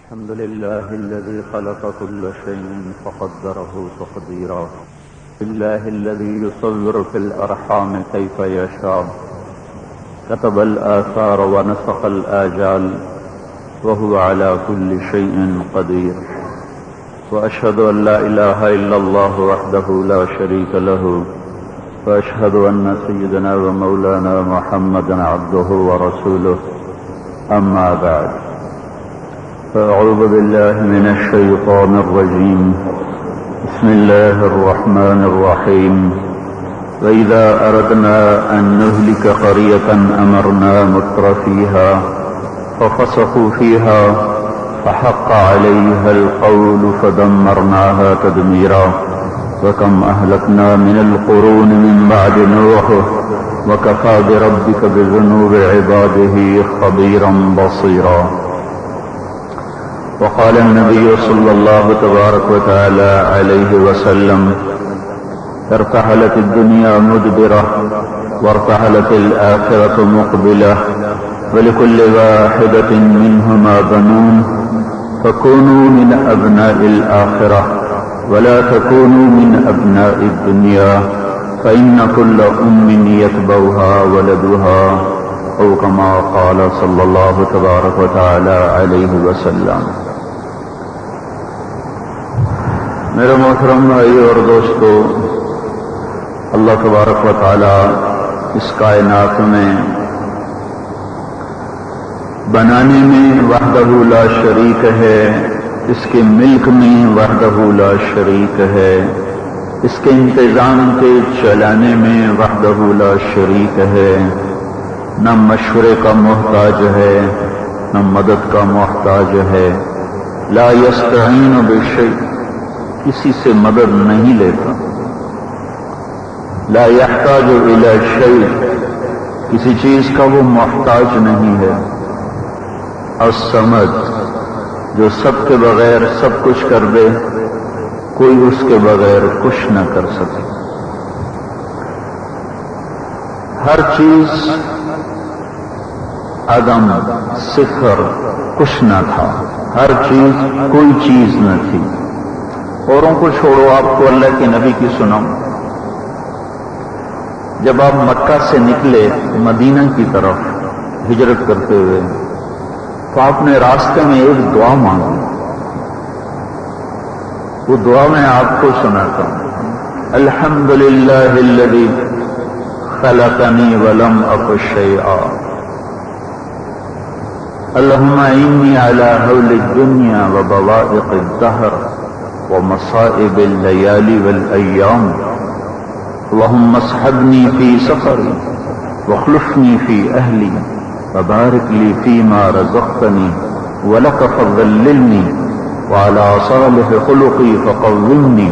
الحمد لله الذي خلق كل شيء فقدره تقديرا، لله الذي يصور في الأرحام كيف يشاء، كتب الآثار ونسخ الآجال وهو على كل شيء قدير. وأشهد أن لا إله إلا الله وحده لا شريك له، وأشهد أن سيدنا ومولانا محمدا عبده ورسوله. أما بعد، فأعوذ بالله من الشيطان الرجيم. بسم الله الرحمن الرحيم. وإذا أردنا أن نهلك قرية أمرنا مترفيها ففسقوا فيها فحق عليها القول فدمرناها تدميرا. وكم أهلكنا من القرون من بعد نوح وكفى بربك بذنوب عباده خبيرا بصيرا. وقال النبي صلى الله تبارك وتعالى عليه وسلم: ارتحلت الدنيا مدبرة وارتحلت الآخرة مقبلة، ولكل واحدة منهما بنون، فكونوا من أبناء الآخرة ولا تكونوا من أبناء الدنيا، فإن كل أم يتبعها ولدها، أو كما قال صلى الله تبارك وتعالى عليه وسلم. میرے محترم بھائی اور دوستو، اللہ تبارک و تعالی اس کائنات میں بنانے میں وحدہ لا شریک ہے، اس کے ملک میں وحدہ لا شریک ہے، اس کے انتظام کے چلانے میں وحدہ لا شریک ہے، نہ مشورے کا محتاج ہے نہ مدد کا محتاج ہے. لا یستعین بشیء، کسی سے مدد نہیں لیتا. لا یحتاج الی شیء، کسی چیز کا وہ محتاج نہیں ہے. الصمد، جو سب کے بغیر سب کچھ کر دے، کوئی اس کے بغیر کچھ نہ کر سکے. ہر چیز عدم، صفر، کچھ نہ تھا. ہر چیز، کوئی چیز نہ تھی. اوروں کو چھوڑو، آپ کو اللہ کے نبی کی سناؤں. جب آپ مکہ سے نکلے مدینہ کی طرف ہجرت کرتے ہوئے، تو آپ نے راستے میں ایک دعا مانگی. وہ دعا میں آپ کو سناتا ہوں. الحمدللہ الذی خلقنی ولم اک شیئا، اللہم انی علی حول الدنیا وبوائق الدہر ومصائب الليالي والأيام، اللهم اصحبني في سفري واخلفني في أهلي وبارك لي فيما رزقتني، ولك فضللني وعلى صالح خلقي فقومني،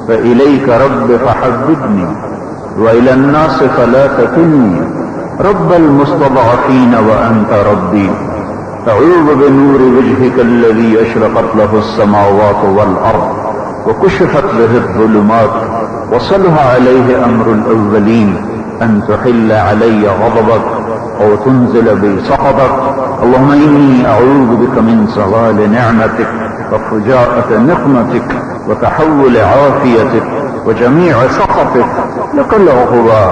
فإليك رب فحببني وإلى الناس فلا تكلني، رب المستضعفين وأنت ربي، أعوذ بنور وجهك الذي أشرقت له السماوات والأرض وكشفت به الظلمات وصلح عليه أمر الأولين، أن تحل علي غضبك أو تنزل بي سخطك. اللهم إني أعوذ بك من زوال نعمتك وفجاءة نقمتك وتحول عافيتك وجميع سخطك، لك العقبى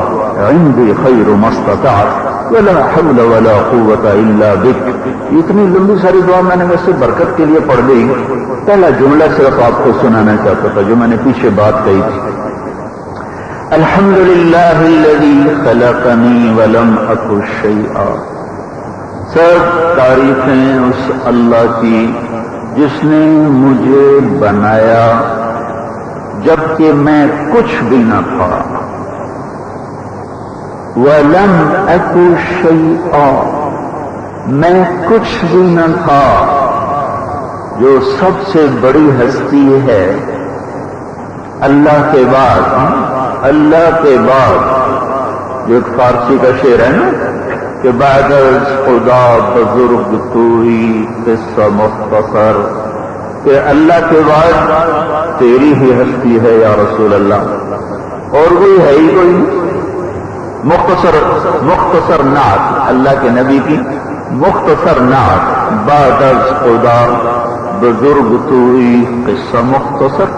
عندي خير ما استطعت ولا حول ولا قوة الا بك. اتنی لمبی ساری دعا میں نے ویسے برکت کے لیے پڑھ لی. پہلا جملہ صرف آپ کو سنانا چاہتا تھا جو میں نے پیچھے بات کہی تھی. الحمدللہ الذی خلقنی ولم اک شیئا، سب تعریفیں اس اللہ کی جس نے مجھے بنایا جبکہ میں کچھ بھی نہ تھا. وَلَمْ أَكُ شَيْئًا، میں کچھ بھی نہ تھا. جو سب سے بڑی ہستی ہے اللہ کے بعد، اللہ کے بعد، جو ایک فارسی کا شعر ہے نا کہ بعد از خدا بزرگ توئی قصہ مختصر، کہ اللہ کے بعد تیری ہی ہستی ہے یا رسول اللہ، اور کوئی ہے ہی کوئی. مختصر نعت اللہ کے نبی کی، مختصر نعت بعد از خدا بزرگ تو ہی قصہ مختصر.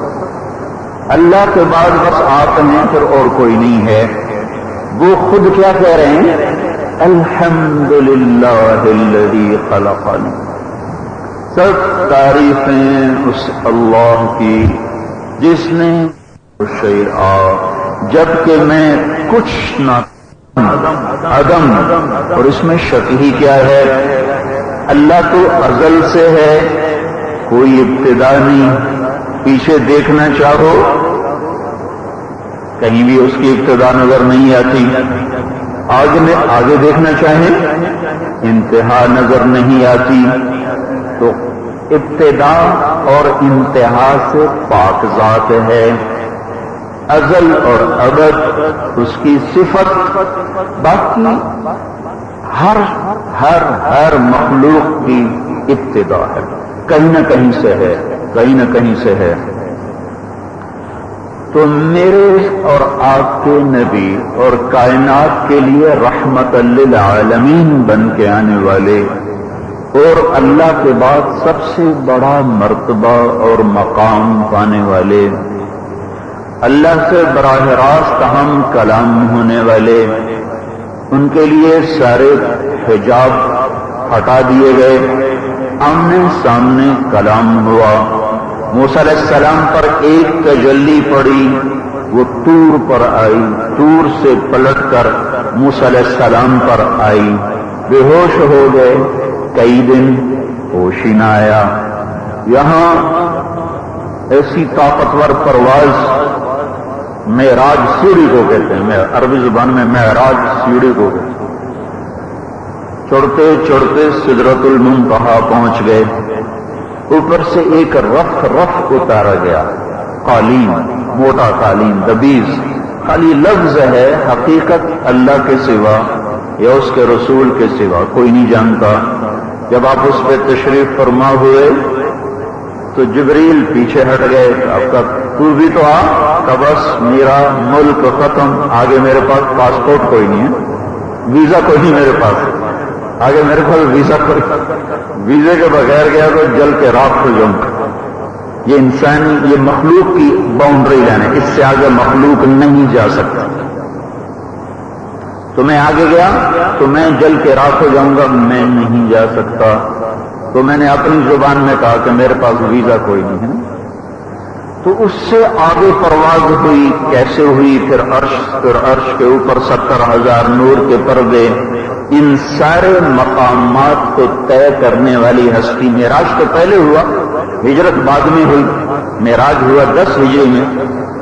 اللہ کے بعد بس آپ ہیں، پھر اور کوئی نہیں ہے. وہ خود کیا کہہ رہے ہیں؟ الحمدللہ الذی خلقنی. سب تعریفیں اس اللہ کی جس نے شیئا، جبکہ میں کچھ نہ عدم. اور اس میں شک ہی کیا ہے؟ اللہ تو ازل سے ہے، کوئی ابتدا نہیں. پیچھے دیکھنا چاہو کہیں بھی اس کی ابتدا نظر نہیں آتی. آگے دیکھنا چاہیں انتہا نظر نہیں آتی. تو ابتدا اور انتہا سے پاک ذات ہے. ازل اور ابد اس کی صفت. باقی ہر مخلوق کی ابتدا ہے، کہیں نہ کہیں سے ہے، کہیں نہ کہیں سے ہے. تو میرے اور آپ کے نبی اور کائنات کے لیے رحمت للعالمین بن کے آنے والے اور اللہ کے بعد سب سے بڑا مرتبہ اور مقام پانے والے، اللہ سے براہ راست ہم کلام ہونے والے، ان کے لیے سارے حجاب ہٹا دیے گئے، آمنے سامنے کلام ہوا. موسیٰ علیہ السلام پر ایک تجلی پڑی، وہ طور پر آئی، طور سے پلٹ کر موسیٰ علیہ السلام پر آئی. بے ہوش ہو گئے، کئی دن ہوش ہی نہ آیا. یہاں ایسی طاقتور پرواز معراج سیڑھی کو کہتے ہیں، عربی زبان میں معراج سیڑھی کو کہتے ہیں. چڑھتے چڑھتے سدرۃ المنتہا پہنچ گئے. اوپر سے ایک رف اتارا گیا، قالین، موٹا قالین، دبیز. خالی لفظ ہے، حقیقت اللہ کے سوا یا اس کے رسول کے سوا کوئی نہیں جانتا. جب آپ اس پہ تشریف فرما ہوئے تو جبریل پیچھے ہٹ گئے. آپ کا تو بھی تو کہ بس میرا ملک ختم، آگے میرے پاس پاسپورٹ کوئی نہیں ہے، ویزا کوئی نہیں میرے پاس، آگے میرے پاس ویزا کوئی، ویزے کے بغیر گیا تو جل کے راکھ ہو جاؤں. یہ انسانی، یہ مخلوق کی باؤنڈری لائن ہے، اس سے آگے مخلوق نہیں جا سکتا. تو میں آگے گیا تو میں جل کے راکھ ہو جاؤں گا، میں نہیں جا سکتا. تو میں نے اپنی زبان میں کہا کہ میرے پاس ویزا کوئی نہیں ہے. تو اس سے آگے پرواز ہوئی. کیسے ہوئی؟ پھر عرش کے اوپر 70,000 نور کے پردے. ان سارے مقامات کو طے کرنے والی ہستی. معراج تو پہلے ہوا، ہجرت بعد میں ہوئی. معراج ہوا 10 ہجری میں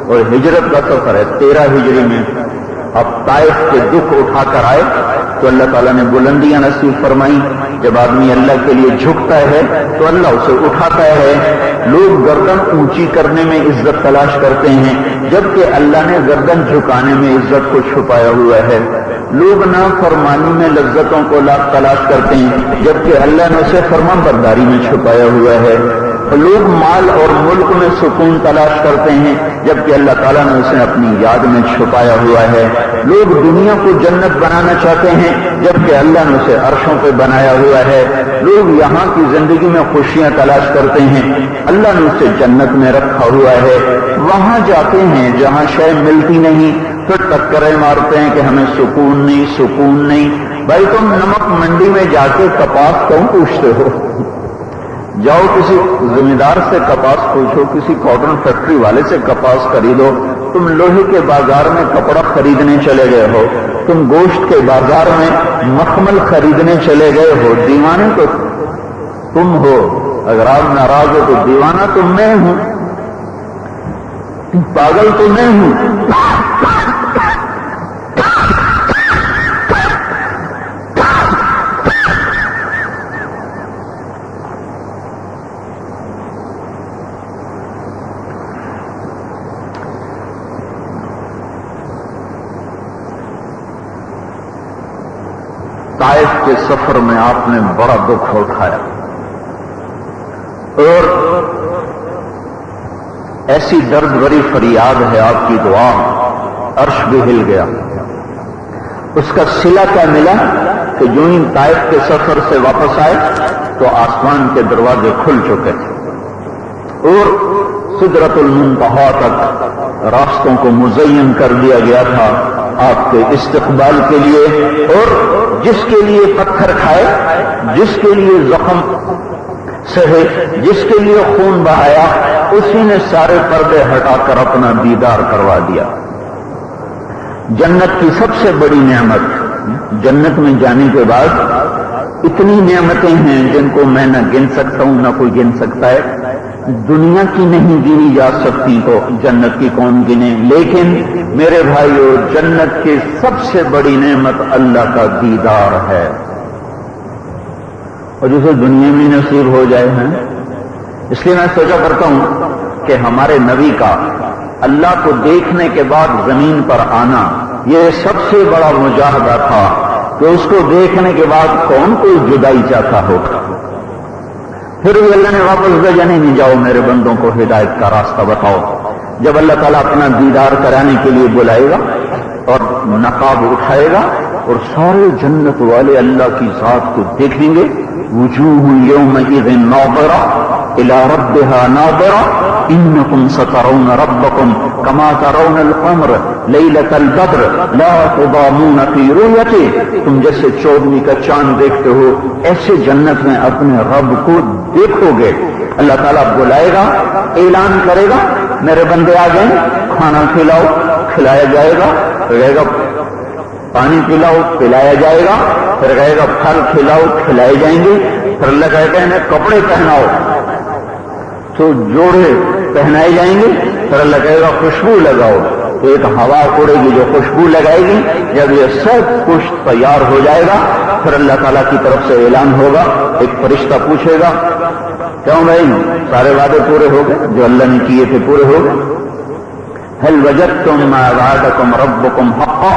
اور ہجرت کا سفر ہے 13 ہجری میں. اب طائف کے دکھ اٹھا کر آئے تو اللہ تعالیٰ نے بلندیاں نصیب فرمائی. جب آدمی اللہ کے لیے جھکتا ہے تو اللہ اسے اٹھاتا ہے. لوگ گردن اونچی کرنے میں عزت تلاش کرتے ہیں، جبکہ اللہ نے گردن جھکانے میں عزت کو چھپایا ہوا ہے. لوگ نافرمانی میں لذتوں کو تلاش کرتے ہیں، جبکہ اللہ نے اسے فرمان برداری میں چھپایا ہوا ہے. لوگ مال اور ملک میں سکون تلاش کرتے ہیں، جبکہ اللہ تعالیٰ نے اسے اپنی یاد میں چھپایا ہوا ہے. لوگ دنیا کو جنت بنانا چاہتے ہیں، جبکہ اللہ نے اسے عرشوں پہ بنایا ہوا ہے. لوگ یہاں کی زندگی میں خوشیاں تلاش کرتے ہیں، اللہ نے اسے جنت میں رکھا ہوا ہے. وہاں جاتے ہیں جہاں شے ملتی نہیں، پھر ٹکریں مارتے ہیں کہ ہمیں سکون نہیں، سکون نہیں. بھائی تم نمک منڈی میں جا کے کپاس کیوں پوچھتے ہو؟ جاؤ کسی زمیندار سے کپاس پوچھو، کسی کاٹن فیکٹری والے سے کپاس خریدو. تم لوہے کے بازار میں کپڑا خریدنے چلے گئے ہو، تم گوشت کے بازار میں مخمل خریدنے چلے گئے ہو. دیوانے تو تم ہو، اگر آپ ناراض ہو تو دیوانہ تو میں ہوں، پاگل تو میں ہوں. طائف کے سفر میں آپ نے بڑا دکھ اٹھایا اور ایسی درد بھری فریاد ہے آپ کی دعا، عرش بھی ہل گیا. اس کا صلہ کیا ملا کہ جو ہی طائف کے سفر سے واپس آئے تو آسمان کے دروازے کھل چکے تھے. اور سدرۃ المنتہا تک راستوں کو مزین کر دیا گیا تھا آپ کے استقبال کے لیے، اور جس کے لیے پتھر کھائے، جس کے لیے زخم سہے، جس کے لیے خون بہایا، اسی نے سارے پردے ہٹا کر اپنا دیدار کروا دیا۔ جنت کی سب سے بڑی نعمت، جنت میں جانے کے بعد اتنی نعمتیں ہیں جن کو میں نہ گن سکتا ہوں، نہ کوئی گن سکتا ہے۔ دنیا کی نہیں گنی جا سکتی تو جنت کی کون گنے، لیکن میرے بھائیو جنت کی سب سے بڑی نعمت اللہ کا دیدار ہے، اور جسے دنیا میں نصیب ہو جائے ہیں۔ اس لیے میں سوچا کرتا ہوں کہ ہمارے نبی کا اللہ کو دیکھنے کے بعد زمین پر آنا یہ سب سے بڑا مجاہدہ تھا کہ اس کو دیکھنے کے بعد کون کوئی جدائی چاہتا ہوگا۔ پھر بھی اللہ نے واپس بھیجا نہیں، جاؤ میرے بندوں کو ہدایت کا راستہ بتاؤ۔ جب اللہ تعالیٰ اپنا دیدار کرانے کے لیے بلائے گا اور نقاب اٹھائے گا اور سارے جنت والے اللہ کی ذات کو دیکھیں گے، وجوہ یومئذ ناظرہ الی ربها ناظرہ انکم سترون ربکم کما ترون القمر لیلۃ البدر لا تضامون فی رؤیتہ، تم جیسے چودھویں کا چاند دیکھتے ہو ایسے جنت میں اپنے رب کو دیکھو گے۔ اللہ تعالیٰ بلائے گا، اعلان کرے گا، میرے بندے آ گئے، کھانا کھلاؤ، کھلایا جائے گا، کہے گا پانی پلاؤ، پلایا جائے گا، پھر کہے گا پھل کھلاؤ، کھلائے جائیں گے، پھر اللہ کہے گا انہیں کپڑے پہناؤ تو جوڑے پہنائے جائیں گے، پھر اللہ کہے گا خوشبو لگاؤ تو ایک ہوا اڑے گی جو خوشبو لگائے گی۔ جب یہ سب کچھ تیار ہو جائے گا پھر اللہ تعالیٰ کی طرف سے اعلان ہوگا، ایک فرشتہ پوچھے گا کیوں بھائی سارے وعدے پورے ہو گئے جو اللہ نے کیے تھے، پورے ہو گئے؟ هل وجدتم ما وعدکم ربکم حقا،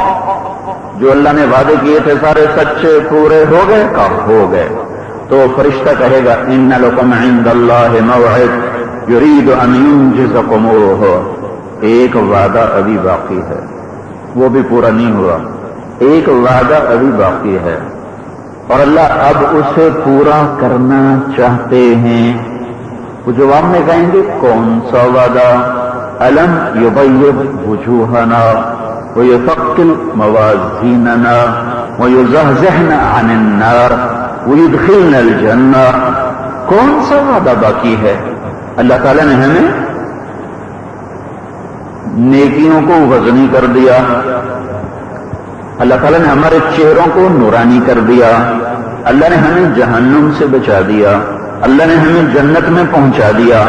جو اللہ نے وعدے کیے تھے سارے سچے پورے ہو گئے؟ کہا ہو گئے۔ تو فرشتہ کہے گا ان لکم عند اللہ موعد یرید ان ینجزکموہ، ایک وعدہ ابھی باقی ہے، وہ بھی پورا نہیں ہوا، ایک وعدہ ابھی باقی ہے اور اللہ اب اسے پورا کرنا چاہتے ہیں۔ وہ جواب میں کہیں گے کون سا وعدہ؟ الم یبیض وجوہنا ویثقل موازیننا ویزحزحن عن النار ویدخلنا الجنہ، کون سا وعدہ باقی ہے؟ اللہ تعالیٰ نے ہمیں نیکیوں کو وزنی کر دیا، اللہ تعالیٰ نے ہمارے چہروں کو نورانی کر دیا، اللہ نے ہمیں جہنم سے بچا دیا، اللہ نے ہمیں جنت میں پہنچا دیا۔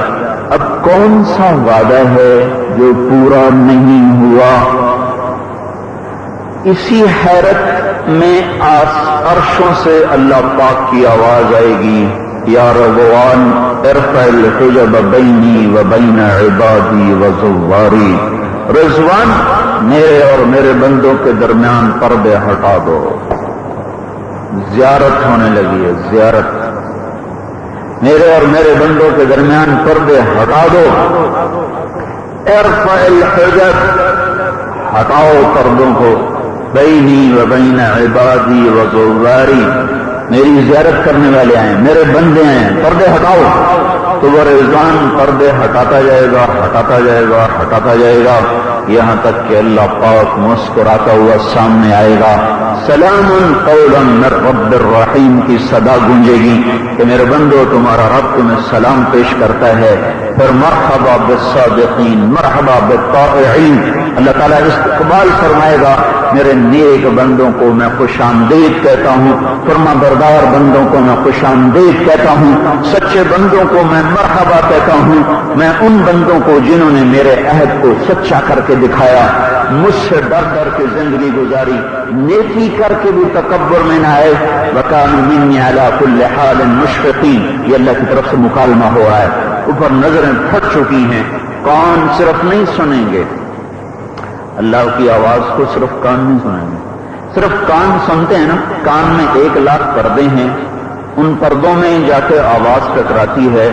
اب کون سا وعدہ ہے جو پورا نہیں ہوا؟ اسی حیرت میں عرشوں سے اللہ پاک کی آواز آئے گی، یا رضوان ارفع الحجب بینی و بین عبادی و زواری، رضوان میرے اور میرے بندوں کے درمیان پردے ہٹا دو۔ زیارت ہونے لگی ہے، زیارت، میرے اور میرے بندوں کے درمیان پردے ہٹا دو۔ ارفع الحجب، ہٹاؤ پردوں کو، بینی و بین عبادی و زواری، میری زیارت کرنے والے آئے، میرے بندے آئے، پردے ہٹاؤ۔ تو وہ رضوان پردے ہٹاتا جائے گا، ہٹاتا جائے گا، ہٹاتا جائے گا، یہاں تک کہ اللہ پاک مسکراتا ہوا سامنے آئے گا۔ سلام قولا من رب الرحیم کی صدا گونجے گی کہ میرے بندو تمہارا رب تمہیں سلام پیش کرتا ہے۔ پھر مرحبا بالصادقین، مرحبا بالطائعین، اللہ تعالیٰ استقبال فرمائے گا میرے نیک بندوں کو میں خوش آمدید کہتا ہوں، فرما بردار بندوں کو میں خوش آمدید کہتا ہوں، سچے بندوں کو میں مرحبا کہتا ہوں۔ میں ان بندوں کو جنہوں نے میرے عہد کو سچا کر کے دکھایا، مجھ سے ڈر ڈر کے زندگی گزاری، نیکی کر کے بھی تکبر میں نہ آئے، وَكَانُوا مِنِّي عَلَى كُلِّ حَالٍ مُشْفِقِينَ، یہ اللہ کی طرف سے مکالمہ ہو رہا ہے۔ اوپر نظریں پھٹ چکی ہیں، کان صرف نہیں سنیں گے اللہ کی آواز کو، صرف کان نہیں سنیں گے۔ صرف کان سنتے ہیں نا، کان میں 1,00,000 پردے ہیں، ان پردوں میں جا کے آواز ٹکراتی ہے،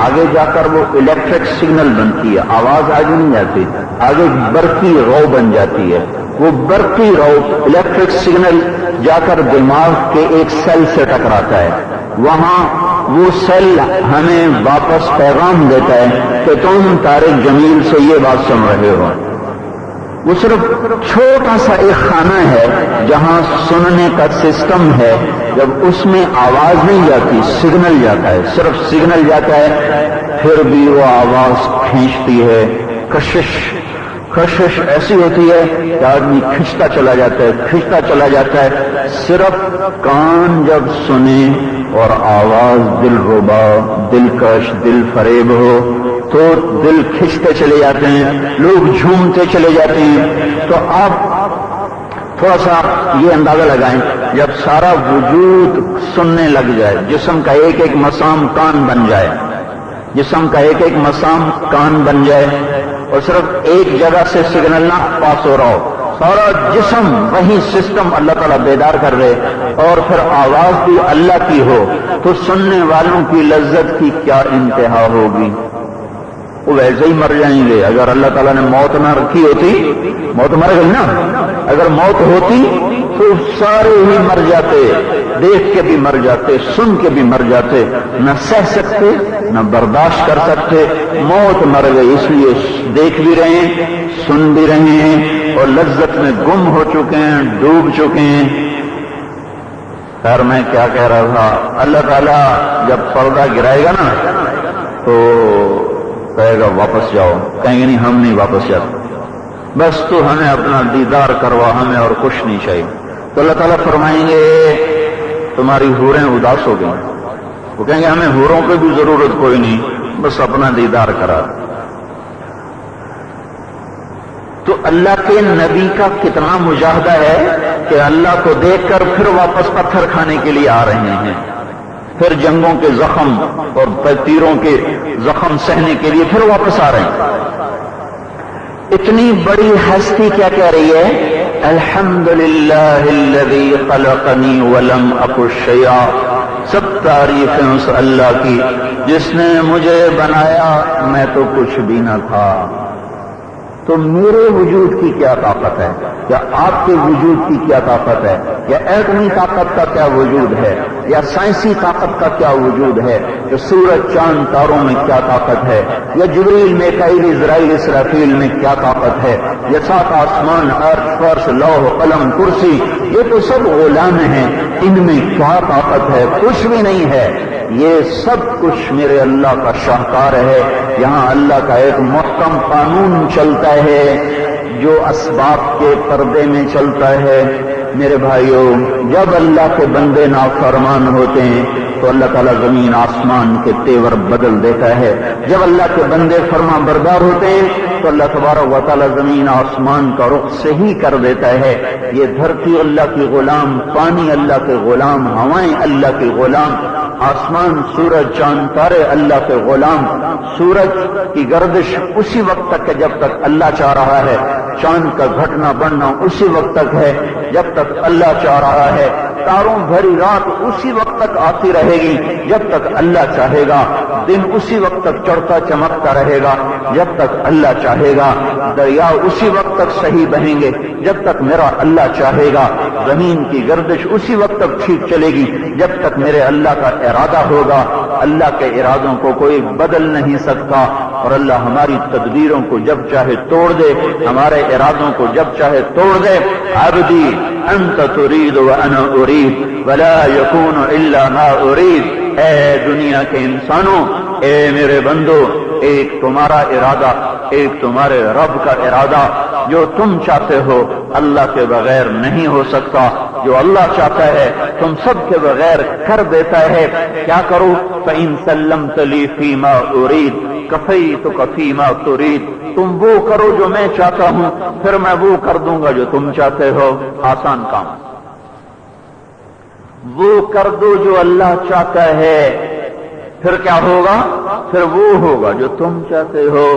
آگے جا کر وہ الیکٹرک سگنل بنتی ہے، آواز آگے نہیں جاتی، آگے برقی رو بن جاتی ہے، وہ برقی رو الیکٹرک سگنل جا کر دماغ کے ایک سیل سے ٹکراتا ہے، وہاں وہ سیل ہمیں واپس پیغام دیتا ہے کہ تم طارق جمیل سے یہ بات سن رہے ہو. وہ صرف چھوٹا سا ایک خانہ ہے جہاں سننے کا سسٹم ہے. جب اس میں آواز نہیں جاتی، سگنل جاتا ہے، صرف سگنل جاتا ہے، پھر بھی وہ آواز کھینچتی ہے. کشش ایسی ہوتی ہے کہ آدمی کھنچتا چلا جاتا ہے. صرف کان جب سنے اور آواز دل ربا، دلکش، دل فریب ہو تو دل کھنچتے چلے جاتے ہیں، لوگ جھومتے چلے جاتے ہیں. تو آپ تھوڑا سا یہ اندازہ لگائیں، جب سارا وجود سننے لگ جائے، جسم کا ایک ایک مسام کان بن جائے، کان بن جائے اور صرف ایک جگہ سے سگنل نہ پاس ہو رہا ہو، سارا جسم وہی سسٹم اللہ تعالیٰ بیدار کر رہے اور پھر آواز بھی اللہ کی ہو، تو سننے والوں کی لذت کی کیا انتہا ہوگی. وہ ویسے ہی مر جائیں گے. اگر اللہ تعالیٰ نے موت نہ رکھی ہوتی، موت مر گئی نا، اگر موت ہوتی تو سارے ہی مر جاتے، دیکھ کے بھی مر جاتے، سن کے بھی مر جاتے، نہ سہ سکتے نہ برداشت کر سکتے. موت مر گئی، اس لیے دیکھ بھی رہے ہیں، سن بھی رہے ہیں اور لذت میں گم ہو چکے ہیں، ڈوب چکے ہیں. خیر میں کیا کہہ رہا تھا، اللہ تعالیٰ جب پردہ گرائے گا نا تو کہے گا واپس جاؤ. کہیں گے نہیں، ہم نہیں واپس جاتے، بس تو ہمیں اپنا دیدار کروا، ہمیں اور کچھ نہیں چاہیے. تو اللہ تعالیٰ فرمائیں گے تمہاری حوریں اداس ہو گئیں. وہ کہیں گے ہمیں حوروں کی بھی ضرورت کوئی نہیں، بس اپنا دیدار کرا. تو اللہ کے نبی کا کتنا مجاہدہ ہے کہ اللہ کو دیکھ کر پھر واپس پتھر کھانے کے لیے آ رہے ہیں، پھر جنگوں کے زخم اور تیروں کے زخم سہنے کے لیے پھر واپس آ رہے ہیں. اتنی بڑی ہستی کیا کہہ رہی ہے، الحمدللہ الذی خلقنی ولم اک شیئا. سب تعریفیں اس اللہ کی جس نے مجھے بنایا، میں تو کچھ بھی نہ تھا. تو میرے وجود کی کیا طاقت ہے، یا آپ کے وجود کی کیا طاقت ہے، یا ایٹمی طاقت کا کیا وجود ہے، یا سائنسی طاقت کا کیا وجود ہے، یا سورج چاند تاروں میں کیا طاقت ہے، یا جبریل میکائیل اسرائیل اسرافیل میں کیا طاقت ہے، یا سات آسمان، عرش، فرش، لوح، قلم، کرسی، یہ تو سب غلام ہیں، ان میں کیا طاقت ہے، کچھ بھی نہیں ہے. یہ سب کچھ میرے اللہ کا شاہکار ہے. یہاں اللہ کا ایک محکم قانون چلتا ہے جو اسباب کے پردے میں چلتا ہے. میرے بھائیوں، جب اللہ کے بندے نافرمان ہوتے ہیں تو اللہ تعالیٰ زمین آسمان کے تیور بدل دیتا ہے. جب اللہ کے بندے فرما بردار ہوتے ہیں تو اللہ تبارک و تعالیٰ زمین آسمان کا رخ صحیح کر دیتا ہے. یہ دھرتی اللہ کی غلام، پانی اللہ کے غلام، ہوائیں اللہ کے غلام، آسمان، سورج، چاند، تارے اللہ کے غلام. سورج کی گردش اسی وقت تک ہے جب تک اللہ چاہ رہا ہے، چاند کا گھٹنا بڑھنا اسی وقت تک ہے جب تک اللہ چاہ رہا ہے. تاروں بھری رات اسی وقت تک آتی رہے گی جب تک اللہ چاہے گا. دن اسی وقت تک چڑھتا چمکتا رہے گا جب تک اللہ چاہے گا. دریا اسی وقت تک صحیح بہیں گے جب تک میرا اللہ چاہے گا. زمین کی گردش اسی وقت تک ٹھیک چلے گی جب تک میرے اللہ کا ارادہ ہوگا. اللہ کے ارادوں کو کوئی بدل نہیں سکتا اور اللہ ہماری تدبیروں کو جب چاہے توڑ دے، ہمارے ارادوں کو جب چاہے توڑ دے. عبدی انت ترید وانا ارید ولا یکون الا ما ارید. اے دنیا کے انسانوں، اے میرے بندو، ایک تمہارا ارادہ، ایک تمہارے رب کا ارادہ. جو تم چاہتے ہو اللہ کے بغیر نہیں ہو سکتا. جو اللہ چاہتا ہے تم سب کے بغیر کر دیتا ہے. کیا کرو؟ فَإِن سَلَّمْتَ لِي فِي مَا أُرِيدُ كَفَيْتُكَ فِي مَا تُرِيدُ. تم وہ کرو جو میں چاہتا ہوں، پھر میں وہ کر دوں گا جو تم چاہتے ہو. آسان کام. وہ کر دو جو اللہ چاہتا ہے، پھر کیا ہوگا؟ پھر وہ ہوگا جو تم چاہتے ہو.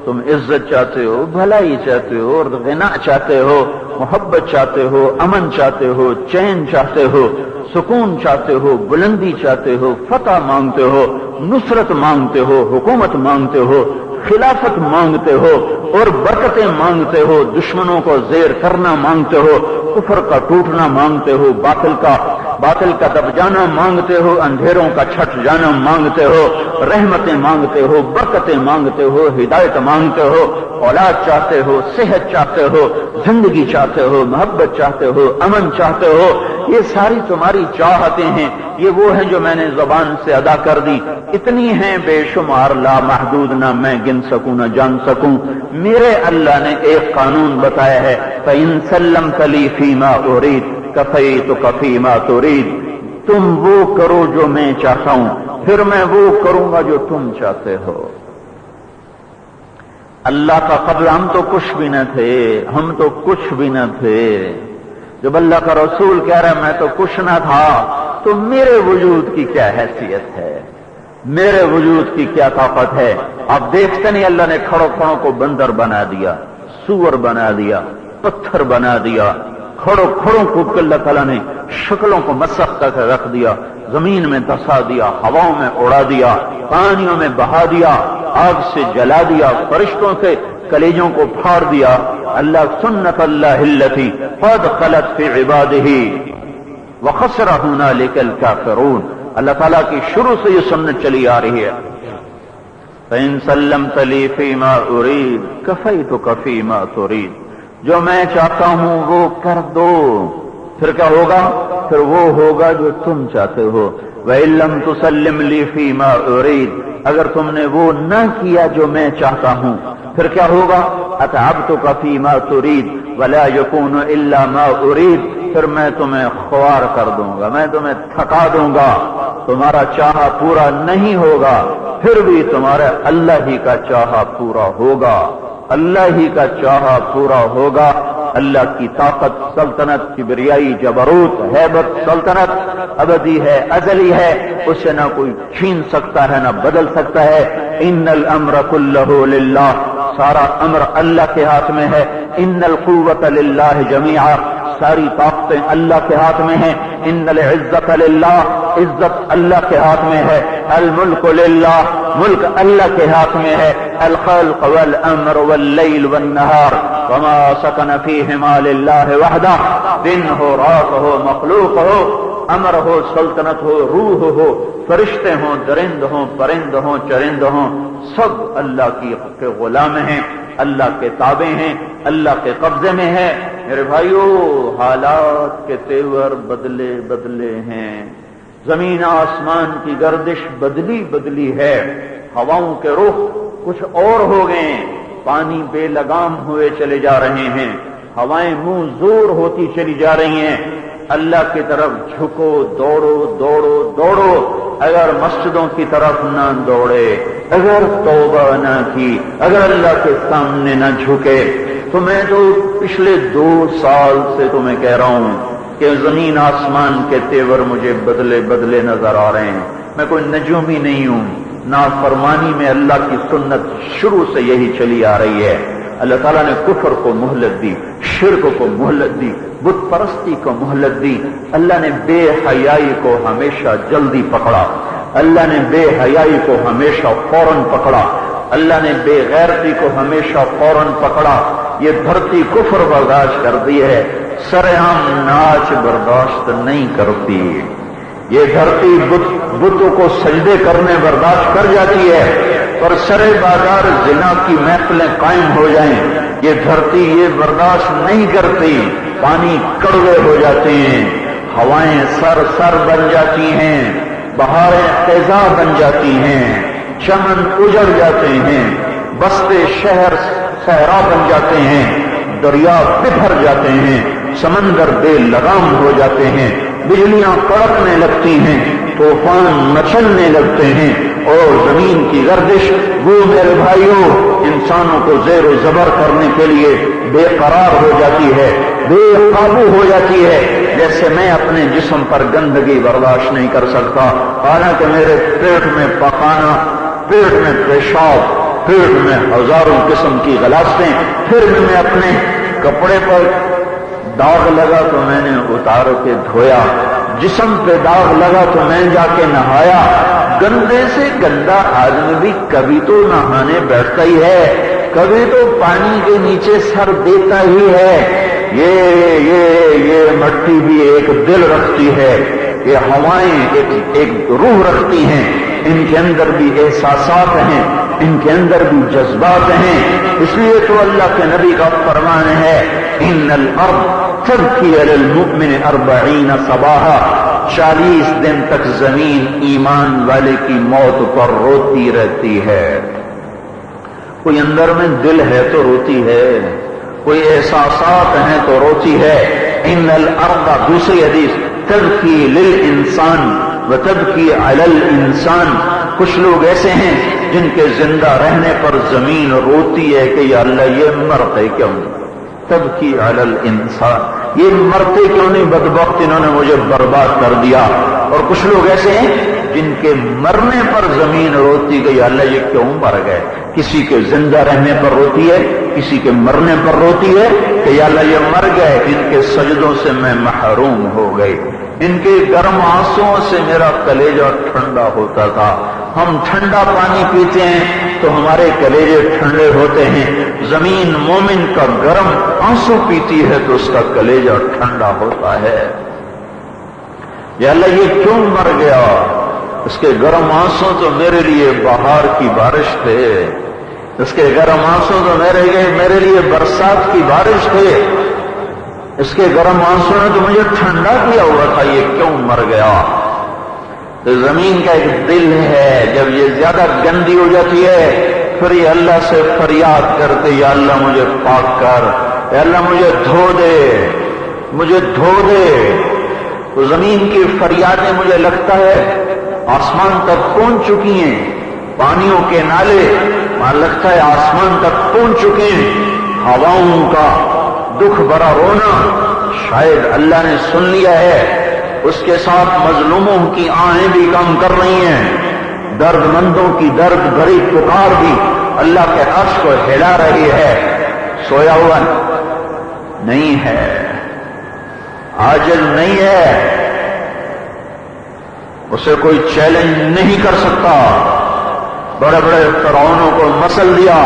تم عزت چاہتے ہو، بھلائی چاہتے ہو، اور غنا چاہتے ہو، محبت چاہتے ہو، امن چاہتے ہو، چین چاہتے ہو، سکون چاہتے ہو، بلندی چاہتے ہو، فتح مانگتے ہو، نصرت مانگتے ہو، حکومت مانگتے ہو، خلافت مانگتے ہو اور برکتیں مانگتے ہو، دشمنوں کو زیر کرنا مانگتے ہو، کفر کا ٹوٹنا مانگتے ہو، باطل کا باطل کا دب جانا مانگتے ہو، اندھیروں کا چھٹ جانا مانگتے ہو، رحمتیں مانگتے ہو، برکتیں مانگتے ہو، ہدایت مانگتے ہو، اولاد چاہتے ہو، صحت چاہتے ہو، زندگی چاہتے ہو، محبت چاہتے ہو، امن چاہتے ہو، یہ ساری تمہاری چاہتیں ہیں، یہ وہ ہیں جو میں نے زبان سے ادا کر دی، اتنی ہیں بے شمار لا محدود، نہ میں گن سکوں نہ جان سکوں۔ میرے اللہ نے ایک قانون بتایا ہے، فَإِن سَلَّمْتَ لِي فِي مَا أُرِيدُ كَفَيْتُكَ فِي مَا تُرِيدُ، تم وہ کرو جو میں چاہتا ہوں، پھر میں وہ کروں گا جو تم چاہتے ہو۔ اللہ کا قبل ہم تو کچھ بھی نہ تھے، ہم تو کچھ بھی نہ تھے، جب اللہ کا رسول کہہ رہا ہے میں تو کچھ نہ تھا، تو میرے وجود کی کیا حیثیت ہے، میرے وجود کی کیا طاقت ہے؟ آپ دیکھتے نہیں اللہ نے کھڑوں کھڑوں کو بندر بنا دیا، سور بنا دیا، پتھر بنا دیا، کھڑوں کھڑوں کو اللہ تعالیٰ نے شکلوں کو مسخ کر کے رکھ دیا، زمین میں دھسا دیا، ہواؤں میں اڑا دیا، پانیوں میں بہا دیا، آگ سے جلا دیا، فرشتوں سے کلیجوں کو پھاڑ دیا۔ اللہ سنت اللہ التی قد خلت فی عبادہ وخسر ہنالک الکافرون، اللہ تعالیٰ کی شروع سے یہ سنت چلی آ رہی ہے۔ فَإِن سَلَّمْتَ لِي فِي مَا أُرِيدُ كَفَيْتُكَ فِي مَا تُرِيدُ، جو میں چاہتا ہوں وہ کر دو، پھر کیا ہوگا؟ پھر وہ ہوگا جو تم چاہتے ہو۔ وَإِن لَّمْ تُسَلِّمْ لِي فِي مَا أُرِيدُ، اگر تم نے وہ نہ کیا جو میں چاہتا ہوں، پھر کیا ہوگا؟ أَتْعَبْتُكَ فِي مَا تُرِيدُ وَلَا يَكُونُ إِلَّا مَا أُرِيدُ، پھر میں تمہیں خوار کر دوں گا، میں تمہیں تھکا دوں گا، تمہارا چاہا پورا نہیں ہوگا، پھر بھی تمہارے اللہ ہی کا چاہا پورا ہوگا، اللہ ہی کا چاہا پورا ہوگا۔ اللہ کی طاقت، سلطنت، کبریائی، جبروت، ہیبت، سلطنت ابدی ہے، ازلی ہے، اسے نہ کوئی چھین سکتا ہے نہ بدل سکتا ہے۔ ان الامر کلہ للہ، سارا امر اللہ کے ہاتھ میں ہے۔ ان القوت للہ جمیعا، ساری طاقتیں اللہ کے ہاتھ میں ہیں۔ ان العزت للہ، عزت اللہ کے ہاتھ میں ہے۔ الملک للہ، ملک اللہ کے ہاتھ میں ہے۔ الخلق والامر واللیل والنہار وما سکن فیہما للہ وحدہ، دن ہو، رات ہو، مخلوق ہو، امر ہو، سلطنت ہو، روح ہو، فرشتے ہوں، درند ہوں، پرند ہوں، چرند ہوں، سب اللہ کے غلام ہیں، اللہ کے تابع ہیں، اللہ کے قبضے میں ہے۔ میرے بھائیو، حالات کے تیور بدلے بدلے ہیں، زمین آسمان کی گردش بدلی بدلی ہے، ہواؤں کے رخ کچھ اور ہو گئے، پانی بے لگام ہوئے چلے جا رہے ہیں، ہوائیں منہ زور ہوتی چلی جا رہی ہیں۔ اللہ کی طرف جھکو، دوڑو دوڑو دوڑو، اگر مسجدوں کی طرف نہ دوڑے، اگر توبہ نہ کی، اگر اللہ کے سامنے نہ جھکے، تو میں تو پچھلے 2 سال سے تمہیں کہہ رہا ہوں کہ زمین آسمان کے تیور مجھے بدلے بدلے نظر آ رہے ہیں۔ میں کوئی نجومی نہیں ہوں، نافرمانی میں اللہ کی سنت شروع سے یہی چلی آ رہی ہے۔ اللہ تعالیٰ نے کفر کو مہلت دی، شرک کو مہلت دی، بت پرستی کو مہلت دی۔ اللہ نے بے حیائی کو ہمیشہ جلدی پکڑا، اللہ نے بے حیائی کو ہمیشہ فوراً پکڑا، اللہ نے بے غیرتی کو ہمیشہ فوراً پکڑا۔ یہ دھرتی کفر برداشت کرتی ہے، سرعام ناچ برداشت نہیں کرتی۔ یہ دھرتی بتوں کو سجدے کرنے برداشت کر جاتی ہے، اور سرے بازار زنا کی محفلیں قائم ہو جائیں، یہ دھرتی یہ برداشت نہیں کرتی۔ پانی کڑوے ہو جاتے ہیں، ہوائیں سر سر بن جاتی ہیں، بہاریں خزاں بن جاتی ہیں، چمن اجڑ جاتے ہیں، بستے شہر صحرا بن جاتے ہیں، دریا بکھر جاتے ہیں، سمندر بے لگام ہو جاتے ہیں، بجلیاں کڑکنے لگتی ہیں، طوفان مچلنے لگتے ہیں، اور زمین کی گردش وہ میرے بھائیوں انسانوں کو زیر و زبر کرنے کے لیے بے قرار ہو جاتی ہے، بے قابو ہو جاتی ہے۔ جیسے میں اپنے جسم پر گندگی برداشت نہیں کر سکتا، حالانکہ میرے پیٹ میں پخانہ، پیٹ میں پیشاب، پیٹ میں ہزاروں قسم کی غلاستیں، پھر بھی میں اپنے کپڑے پر داغ لگا تو میں نے اتار کے دھویا، جسم پہ داغ لگا تو میں جا کے نہایا۔ گندے سے گندا آدمی بھی کبھی تو نہانے بیٹھتا ہی ہے، کبھی تو پانی کے نیچے سر دیتا ہی ہے۔ یہ مٹی بھی ایک دل رکھتی ہے، یہ ہوائیں ایک روح رکھتی ہیں، ان کے اندر بھی احساسات ہیں، ان کے اندر بھی جذبات ہیں. اس لیے تو اللہ کے نبی کا فرمان ہے ان الارض تبکی علی المؤمن 40 صباحا، 40 دن تک زمین ایمان والے کی موت پر روتی رہتی ہے. کوئی اندر میں دل ہے تو روتی ہے، کوئی احساسات ہیں تو روتی ہے. ان الارض، دوسری حدیث، تبکی للانسان وتبکی علی الانسان. کچھ لوگ ایسے ہیں جن کے زندہ رہنے پر زمین روتی ہے کہ یا اللہ یہ مرتے کیوں؟ تبکی علی الانسان، یہ مرتے کیوں نہیں بدبخت، انہوں نے مجھے برباد کر دیا. اور کچھ لوگ ایسے ہیں جن کے مرنے پر زمین روتی کہ یا اللہ یہ کیوں مر گئے. کسی کے زندہ رہنے پر روتی ہے، کسی کے مرنے پر روتی ہے کہ یا اللہ یہ مر گئے، ان کے سجدوں سے میں محروم ہو گئی، ان کے گرم آنسوؤں سے میرا کلیجہ ٹھنڈا ہوتا تھا. ہم ٹھنڈا پانی پیتے ہیں تو ہمارے کلیجے ٹھنڈے ہوتے ہیں. زمین مومن کا گرم آنسو پیتی ہے تو اس کا کلیجہ ٹھنڈا ہوتا ہے. یا اللہ یہ کیوں مر گیا؟ اس کے گرم آنسو تو میرے لیے بہار کی بارش تھے، اس کے گرم آنسو تو میرے لیے برسات کی بارش تھے، اس کے گرم آنسو نے تو مجھے ٹھنڈا کیا ہوا تھا، یہ کیوں مر گیا؟ تو زمین کا ایک دل ہے، جب یہ زیادہ گندی ہو جاتی ہے پھر یہ اللہ سے فریاد کرتے یا اللہ مجھے پاک کر، یا اللہ مجھے دھو دے، مجھے دھو دے. تو زمین کی فریادیں مجھے لگتا ہے آسمان تک پہنچ چکی ہیں، پانیوں کے نالے مجھے لگتا ہے آسمان تک پہنچ چکے ہیں. ہواؤں کا دکھ بھرا رونا شاید اللہ نے سن لیا ہے، اس کے ساتھ مظلوموں کی آہیں بھی کم کر رہی ہیں، درد مندوں کی درد بھری پکار بھی اللہ کے عرش کو ہلا رہی ہے. سویا ہوا نہیں ہے، عاجز نہیں ہے، اسے کوئی چیلنج نہیں کر سکتا. بڑے بڑے فرعونوں کو مسل دیا،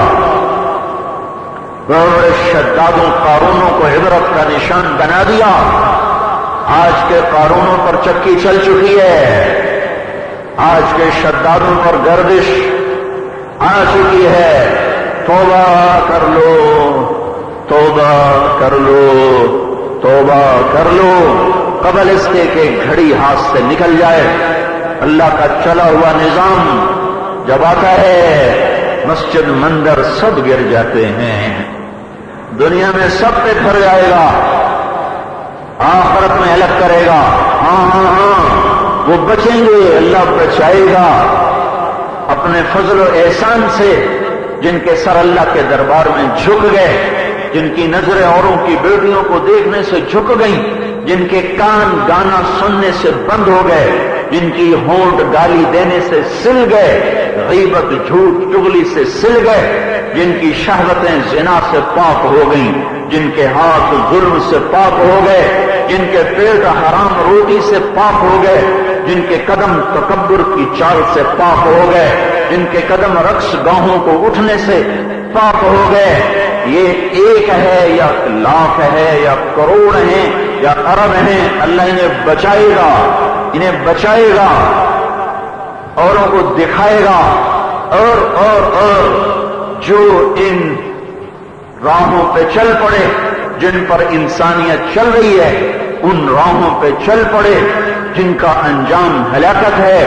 بڑے بڑے شدادوں قارونوں کو عبرت کا نشان بنا دیا. آج کے قارونوں پر چکی چل چکی ہے، آج کے شدادوں پر گردش آ چکی ہے. توبہ کر لو، توبہ کر لو، توبہ کر لو قبل اس کے کہ گھڑی ہاتھ سے نکل جائے. اللہ کا چلا ہوا نظام جب آتا ہے مسجد مندر سب گر جاتے ہیں، دنیا میں سب پہ پھر جائے گا، آخرت میں الگ کرے گا. ہاں وہ بچیں گے، اللہ بچائے گا اپنے فضل و احسان سے. جن کے سر اللہ کے دربار میں جھک گئے، جن کی نظریں اوروں کی بیٹیوں کو دیکھنے سے جھک گئیں، جن کے کان گانا سننے سے بند ہو گئے، جن کی ہونٹ گالی دینے سے سل گئے، غیبت جھوٹ چغلی سے سل گئے، جن کی شہوتیں زنا سے پاک ہو گئیں، جن کے ہاتھ ظلم سے پاک ہو گئے، جن کے پیٹ حرام روٹی سے پاک ہو گئے، جن کے قدم تکبر کی چال سے پاک ہو گئے، جن کے قدم رقص گاہوں کو اٹھنے سے پاک ہو گئے. یہ ایک ہے یا لاکھ ہے یا کروڑ ہیں یا ارب ہیں، اللہ انہیں بچائے گا، انہیں بچائے گا، اوروں کو دکھائے گا. اور جو ان راہوں پہ چل پڑے جن پر انسانیت چل رہی ہے، ان راہوں پہ چل پڑے جن کا انجام ہلاکت ہے،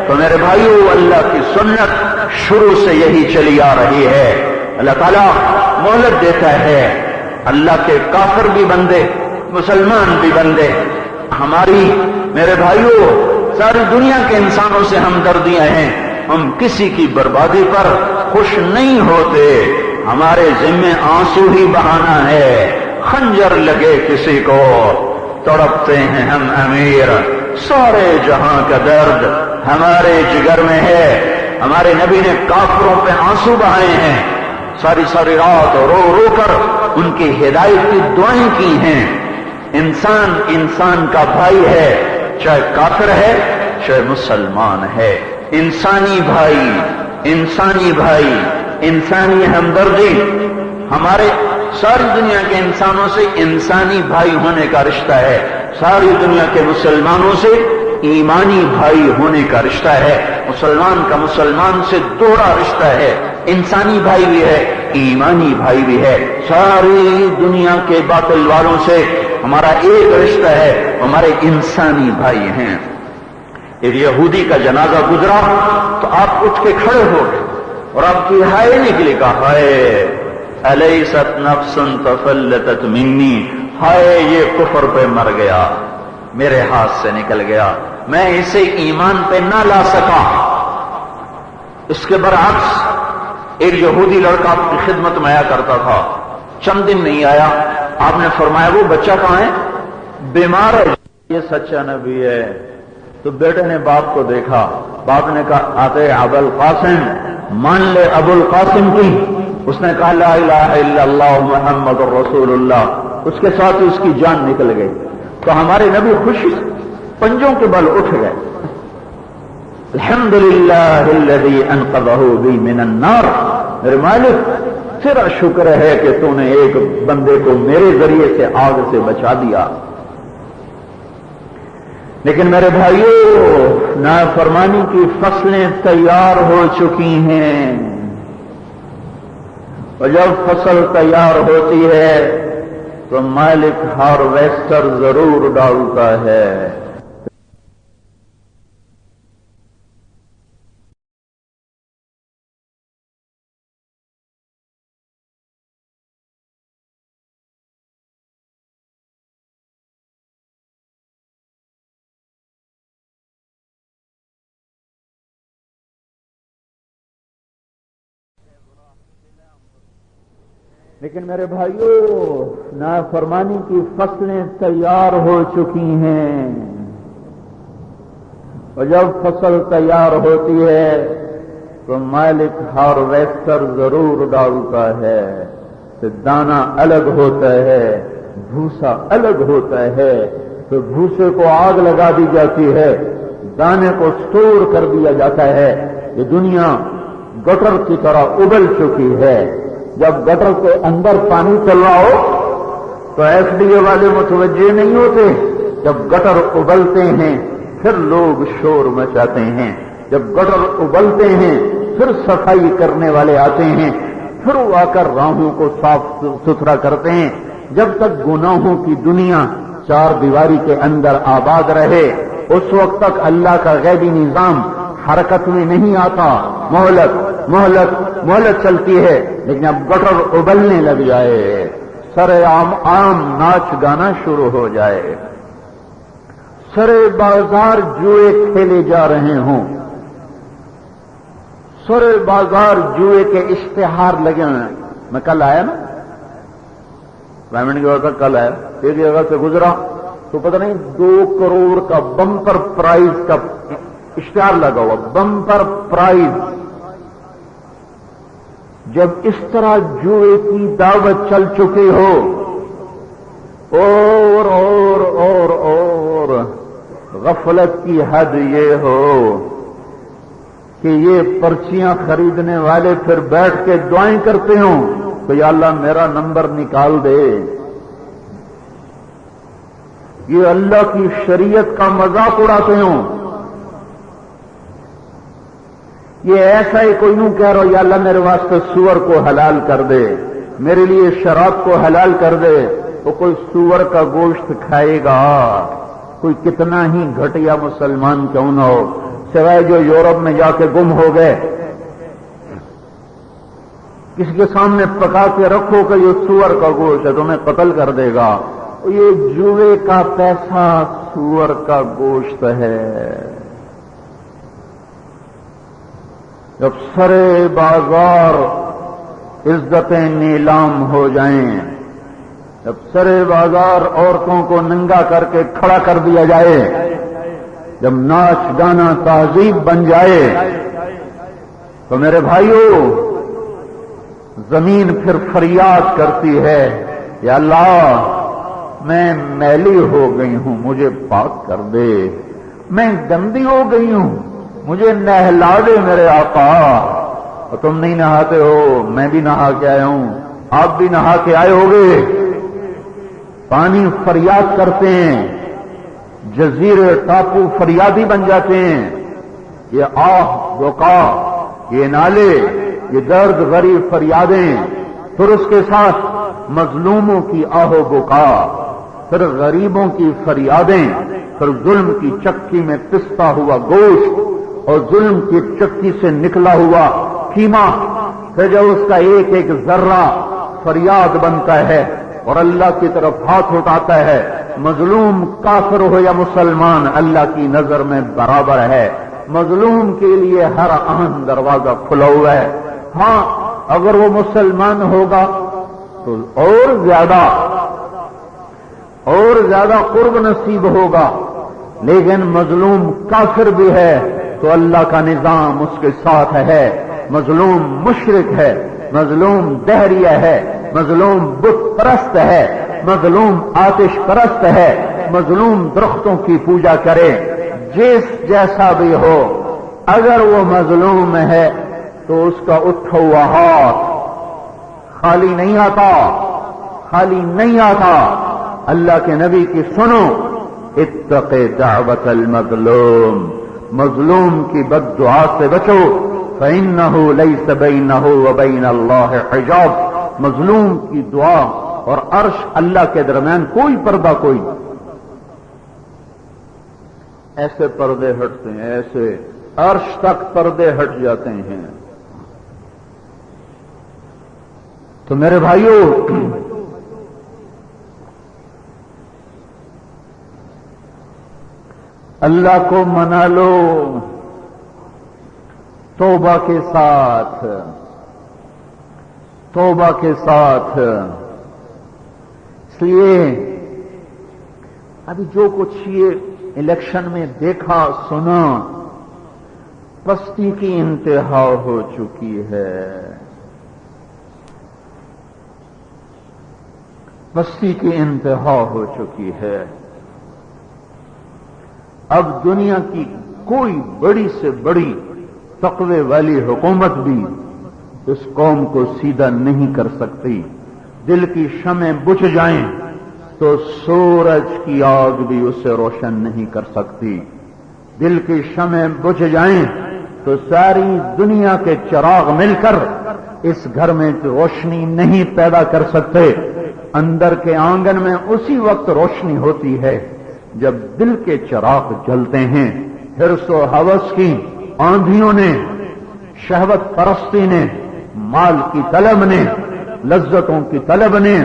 تو میرے بھائیو اللہ کی سنت شروع سے یہی چلی آ رہی ہے. اللہ تعالیٰ مہلت دیتا ہے. اللہ کے کافر بھی بندے، مسلمان بھی بندے، ہماری میرے بھائیو ساری دنیا کے انسانوں سے ہمدردیاں ہیں. ہم کسی کی بربادی پر خوش نہیں ہوتے، ہمارے ذمے آنسو ہی بہانا ہے. خنجر لگے کسی کو تڑپتے ہیں ہم امیر، سارے جہاں کا درد ہمارے جگر میں ہے. ہمارے نبی نے کافروں پہ آنسو بہائے ہیں، ساری ساری رات رو رو کر ان کی ہدایت کی دعائیں کی ہیں. انسان انسان کا بھائی ہے، چاہے کافر ہے چاہے مسلمان ہے. انسانی بھائی، انسانی بھائی، انسانی ہمدردی ہمارے ساری دنیا کے انسانوں سے انسانی بھائی ہونے کا رشتہ ہے. ساری دنیا کے مسلمانوں سے ایمانی بھائی ہونے کا رشتہ ہے، مسلمان کا مسلمان سے دوہرا رشتہ ہے، انسانی بھائی بھی ہے، ایمانی بھائی بھی ہے۔ ساری دنیا کے باطل والوں سے ہمارا ایک رشتہ ہے، ہمارے انسانی بھائی ہیں۔ ایک یہودی کا جنازہ گزرا تو آپ اٹھ کے کھڑے ہو گئے اور آپ کی ہائے نکلی، کہا ہائے الیست نفس تفلتت منی، ہائے یہ کفر پہ مر گیا، میرے ہاتھ سے نکل گیا، میں اسے ایمان پہ نہ لا سکا۔ اس کے برعکس ایک یہودی لڑکا آپ کی خدمت میں آیا کرتا تھا، چند دن نہیں آیا، آپ نے فرمایا وہ بچہ کہاں ہے؟ بیمار ہے۔ یہ سچا نبی ہے۔ تو بیٹے نے باپ کو دیکھا، باپ نے کہا آتے ابو القاسم، مان لے ابو القاسم کی۔ اس نے کہا لا الہ الا اللہ محمد رسول اللہ، اس کے ساتھ اس کی جان نکل گئی۔ تو ہمارے نبی خوشی سے پنجوں کے بل اٹھ گئے، الحمدللہ الذی انقذہ بی من النار، میرے مالک تیرا شکر ہے کہ تو نے ایک بندے کو میرے ذریعے سے آگ سے بچا دیا۔ لیکن میرے بھائیوں، نافرمانی کی فصلیں تیار ہو چکی ہیں، اور جب فصل تیار ہوتی ہے تو مالک ہارویسٹر ضرور ڈالتا ہے۔ لیکن میرے بھائیوں، نافرمانی کی فصلیں تیار ہو چکی ہیں، اور جب فصل تیار ہوتی ہے تو مالک ہارویسٹر ضرور ڈالتا ہے، تو دانہ الگ ہوتا ہے، بھوسا الگ ہوتا ہے، تو بھوسے کو آگ لگا دی جاتی ہے، دانے کو سٹور کر دیا جاتا ہے۔ یہ دنیا گٹر کی طرح ابل چکی ہے۔ جب گٹر کے اندر پانی چل رہا ہو تو ایس ڈی اے والے متوجہ نہیں ہوتے، جب گٹر ابلتے ہیں پھر لوگ شور مچاتے ہیں، جب گٹر ابلتے ہیں پھر صفائی کرنے والے آتے ہیں، پھر وہ آ کر راہوں کو صاف ستھرا کرتے ہیں۔ جب تک گناہوں کی دنیا چار دیواری کے اندر آباد رہے اس وقت تک اللہ کا غیبی نظام حرکت میں نہیں آتا، مہلت چلتی ہے۔ لیکن اب گٹر ابلنے لگ جائے، سرے عام ناچ گانا شروع ہو جائے، سرے بازار جوئے کھیلے جا رہے ہوں، سرے بازار جوئے کے اشتہار لگے ہوئے ہیں۔ میں کل آیا نا پیمنٹ کی وجہ کل آیا، ایک جگہ سے گزرا تو پتہ نہیں 2 کروڑ کا بمپر پرائز کا اشتہار لگا ہوا، بمپر پرائز۔ جب اس طرح جوئے کی دعوت چل چکی ہو اور غفلت کی حد یہ ہو کہ یہ پرچیاں خریدنے والے پھر بیٹھ کے دعائیں کرتے ہوں تو یا اللہ میرا نمبر نکال دے، یہ اللہ کی شریعت کا مذاق اڑاتے ہوں، یہ ایسا ہی کوئی نوں کہہ رہا یا اللہ میرے واسطے سور کو حلال کر دے، میرے لیے شراب کو حلال کر دے، تو کوئی سور کا گوشت کھائے گا؟ کوئی کتنا ہی گھٹیا مسلمان کیوں نہ ہو، سوائے جو یورپ میں جا کے گم ہو گئے۔ کسی کے سامنے پکا کے رکھو کہ یہ سور کا گوشت ہے، تمہیں قتل کر دے گا، یہ جوئے کا پیسہ سور کا گوشت ہے۔ جب سرے بازار عزتیں نیلام ہو جائیں، جب سرے بازار عورتوں کو ننگا کر کے کھڑا کر دیا جائے، جب ناچ گانا تہذیب بن جائے، تو میرے بھائیوں زمین پھر فریاد کرتی ہے یا اللہ میں میلی ہو گئی ہوں، مجھے پاک کر دے، میں گندی ہو گئی ہوں، مجھے نہلا دے میرے آقا۔ اور تم نہیں نہاتے ہو، میں بھی نہا کے آیا ہوں، آپ بھی نہا کے آئے ہوگے۔ پانی فریاد کرتے ہیں، جزیرے ٹاپو فریادی بن جاتے ہیں. یہ آہ بکا، یہ نالے، یہ درد غریب فریادیں، پھر اس کے ساتھ مظلوموں کی آہ و بکا، پھر غریبوں کی فریادیں، پھر ظلم کی چکی میں پستا ہوا گوشت اور ظلم کی چکی سے نکلا ہوا کیما، پھر جب اس کا ایک ایک ذرہ فریاد بنتا ہے اور اللہ کی طرف ہاتھ اٹھاتا ہے. مظلوم کافر ہو یا مسلمان اللہ کی نظر میں برابر ہے. مظلوم کے لیے ہر آن دروازہ کھلا ہوا ہے. ہاں اگر وہ مسلمان ہوگا تو اور زیادہ قرب نصیب ہوگا، لیکن مظلوم کافر بھی ہے تو اللہ کا نظام اس کے ساتھ ہے. مظلوم مشرک ہے، مظلوم دہریہ ہے، مظلوم بت پرست ہے، مظلوم آتش پرست ہے، مظلوم درختوں کی پوجا کرے، جس جیسا بھی ہو، اگر وہ مظلوم ہے تو اس کا اٹھا ہوا ہاتھ خالی نہیں آتا. اللہ کے نبی کی سنو، اتق دعوت المظلوم، مظلوم کی بد دعا سے بچو، فإنه ليس بينه وبين الله حجاب. مظلوم کی دعا اور عرش اللہ کے درمیان کوئی پردہ کوئی. ایسے پردے ہٹتے ہیں، ایسے عرش تک پردے ہٹ جاتے ہیں. تو میرے بھائیوں، اللہ کو منا لو توبہ کے ساتھ. اس لیے ابھی جو کچھ یہ الیکشن میں دیکھا سنا، پستی کی انتہا ہو چکی ہے. پستی کی انتہا ہو چکی ہے. اب دنیا کی کوئی بڑی سے بڑی تقوی والی حکومت بھی اس قوم کو سیدھا نہیں کر سکتی. دل کی شمعیں بجھ جائیں تو سورج کی آگ بھی اسے روشن نہیں کر سکتی. دل کی شمعیں بجھ جائیں تو ساری دنیا کے چراغ مل کر اس گھر میں روشنی نہیں پیدا کر سکتے. اندر کے آنگن میں اسی وقت روشنی ہوتی ہے جب دل کے چراغ جلتے ہیں. حرص و ہوس کی آندھیوں نے، شہوت پرستی نے، مال کی طلب نے، لذتوں کی طلب نے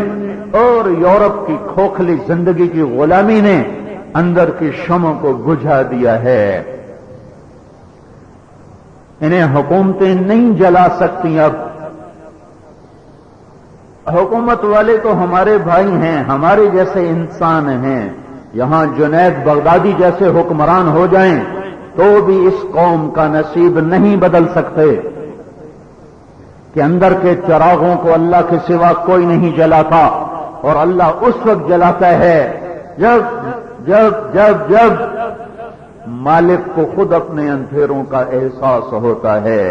اور یورپ کی کھوکھلی زندگی کی غلامی نے اندر کی شمع کو بجھا دیا ہے. انہیں حکومتیں نہیں جلا سکتی. اب حکومت والے تو ہمارے بھائی ہیں، ہمارے جیسے انسان ہیں. یہاں جنید بغدادی جیسے حکمران ہو جائیں تو بھی اس قوم کا نصیب نہیں بدل سکتے کہ اندر کے چراغوں کو اللہ کے سوا کوئی نہیں جلاتا. اور اللہ اس وقت جلاتا ہے جب جب جب جب مالک کو خود اپنے اندھیروں کا احساس ہوتا ہے.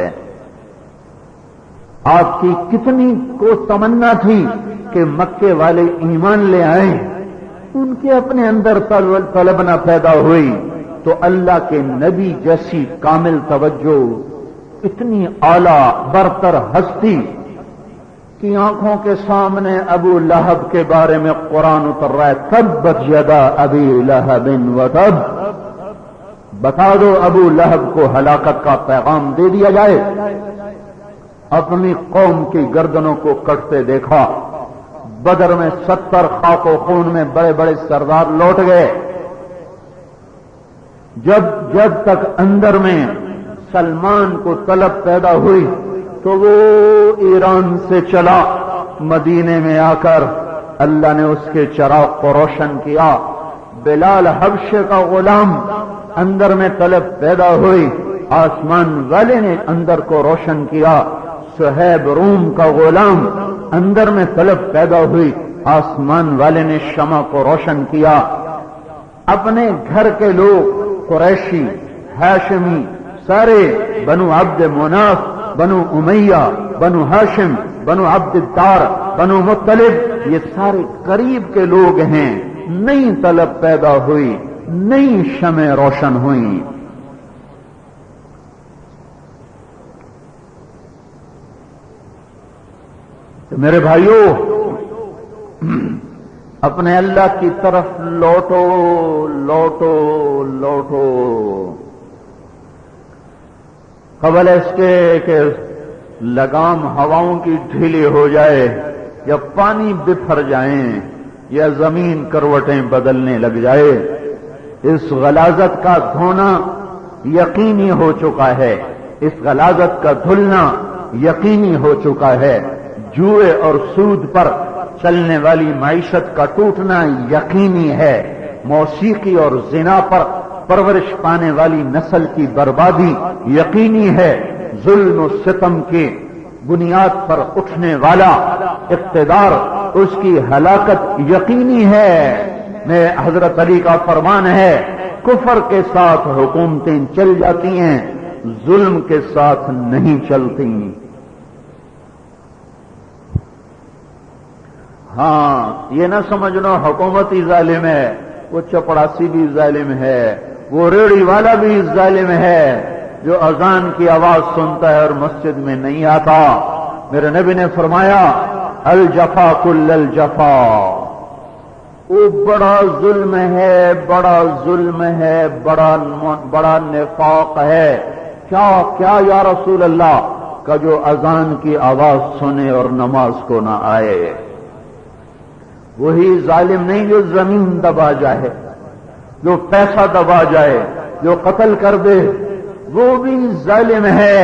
آپ کی کتنی کو تمنا تھی کہ مکے والے ایمان لے آئیں، ان کے اپنے اندر طلب نہ پیدا ہوئی تو اللہ کے نبی جیسی کامل توجہ، اتنی اعلیٰ برتر ہستی کی آنکھوں کے سامنے ابو لہب کے بارے میں قرآن اتر رہا ہے. تبت یدا ابی لہب وتب. بتا دو ابو لہب کو ہلاکت کا پیغام دے دیا جائے. اپنی قوم کی گردنوں کو کٹتے دیکھا. بدر میں 70 خاک و خون میں بڑے بڑے سردار لوٹ گئے. جب تک اندر میں سلمان کو طلب پیدا ہوئی تو وہ ایران سے چلا. مدینے میں آ کر اللہ نے اس کے چراغ کو روشن کیا. بلال حبشے کا غلام اندر میں طلب پیدا ہوئی، آسمان والے نے اندر کو روشن کیا. صہیب روم کا غلام اندر میں طلب پیدا ہوئی، آسمان والے نے شمع کو روشن کیا. اپنے گھر کے لوگ قریشی، ہاشمی، سارے بنو عبد مناف، بنو امیہ، بنو ہاشم، بنو عبد الدار، بنو مطلب، یہ سارے قریب کے لوگ ہیں. نئی طلب پیدا ہوئی نئی شمع روشن ہوئیں۔ تو میرے بھائیوں، اپنے اللہ کی طرف لوٹو لوٹو لوٹو، قبل اس کے کہ لگام ہواؤں کی ڈھیلی ہو جائے، یا پانی بفر جائیں، یا زمین کروٹیں بدلنے لگ جائے۔ اس غلاظت کا دھونا یقینی ہو چکا ہے، اس غلاظت کا دھلنا یقینی ہو چکا ہے۔ جوئے اور سود پر چلنے والی معیشت کا ٹوٹنا یقینی ہے۔ موسیقی اور زنا پر پرورش پانے والی نسل کی بربادی یقینی ہے۔ ظلم و ستم کی بنیاد پر اٹھنے والا اقتدار، اس کی ہلاکت یقینی ہے۔ میں حضرت علی کا فرمان ہے، کفر کے ساتھ حکومتیں چل جاتی ہیں، ظلم کے ساتھ نہیں چلتی۔ ہاں، یہ نہ سمجھنا حکومت ہی ظالم ہے، وہ چپڑاسی بھی ظالم ہے، وہ ریڑھی والا بھی ظالم ہے جو اذان کی آواز سنتا ہے اور مسجد میں نہیں آتا۔ میرے نبی نے فرمایا، الجفا کل الجفا، وہ بڑا ظلم ہے، بڑا ظلم ہے، بڑا نفاق ہے۔ کیا یا رسول اللہ؟ کا جو اذان کی آواز سنے اور نماز کو نہ آئے۔ وہی ظالم نہیں جو زمین دبا جائے، جو پیسہ دبا جائے، جو قتل کر دے، وہ بھی ظالم ہے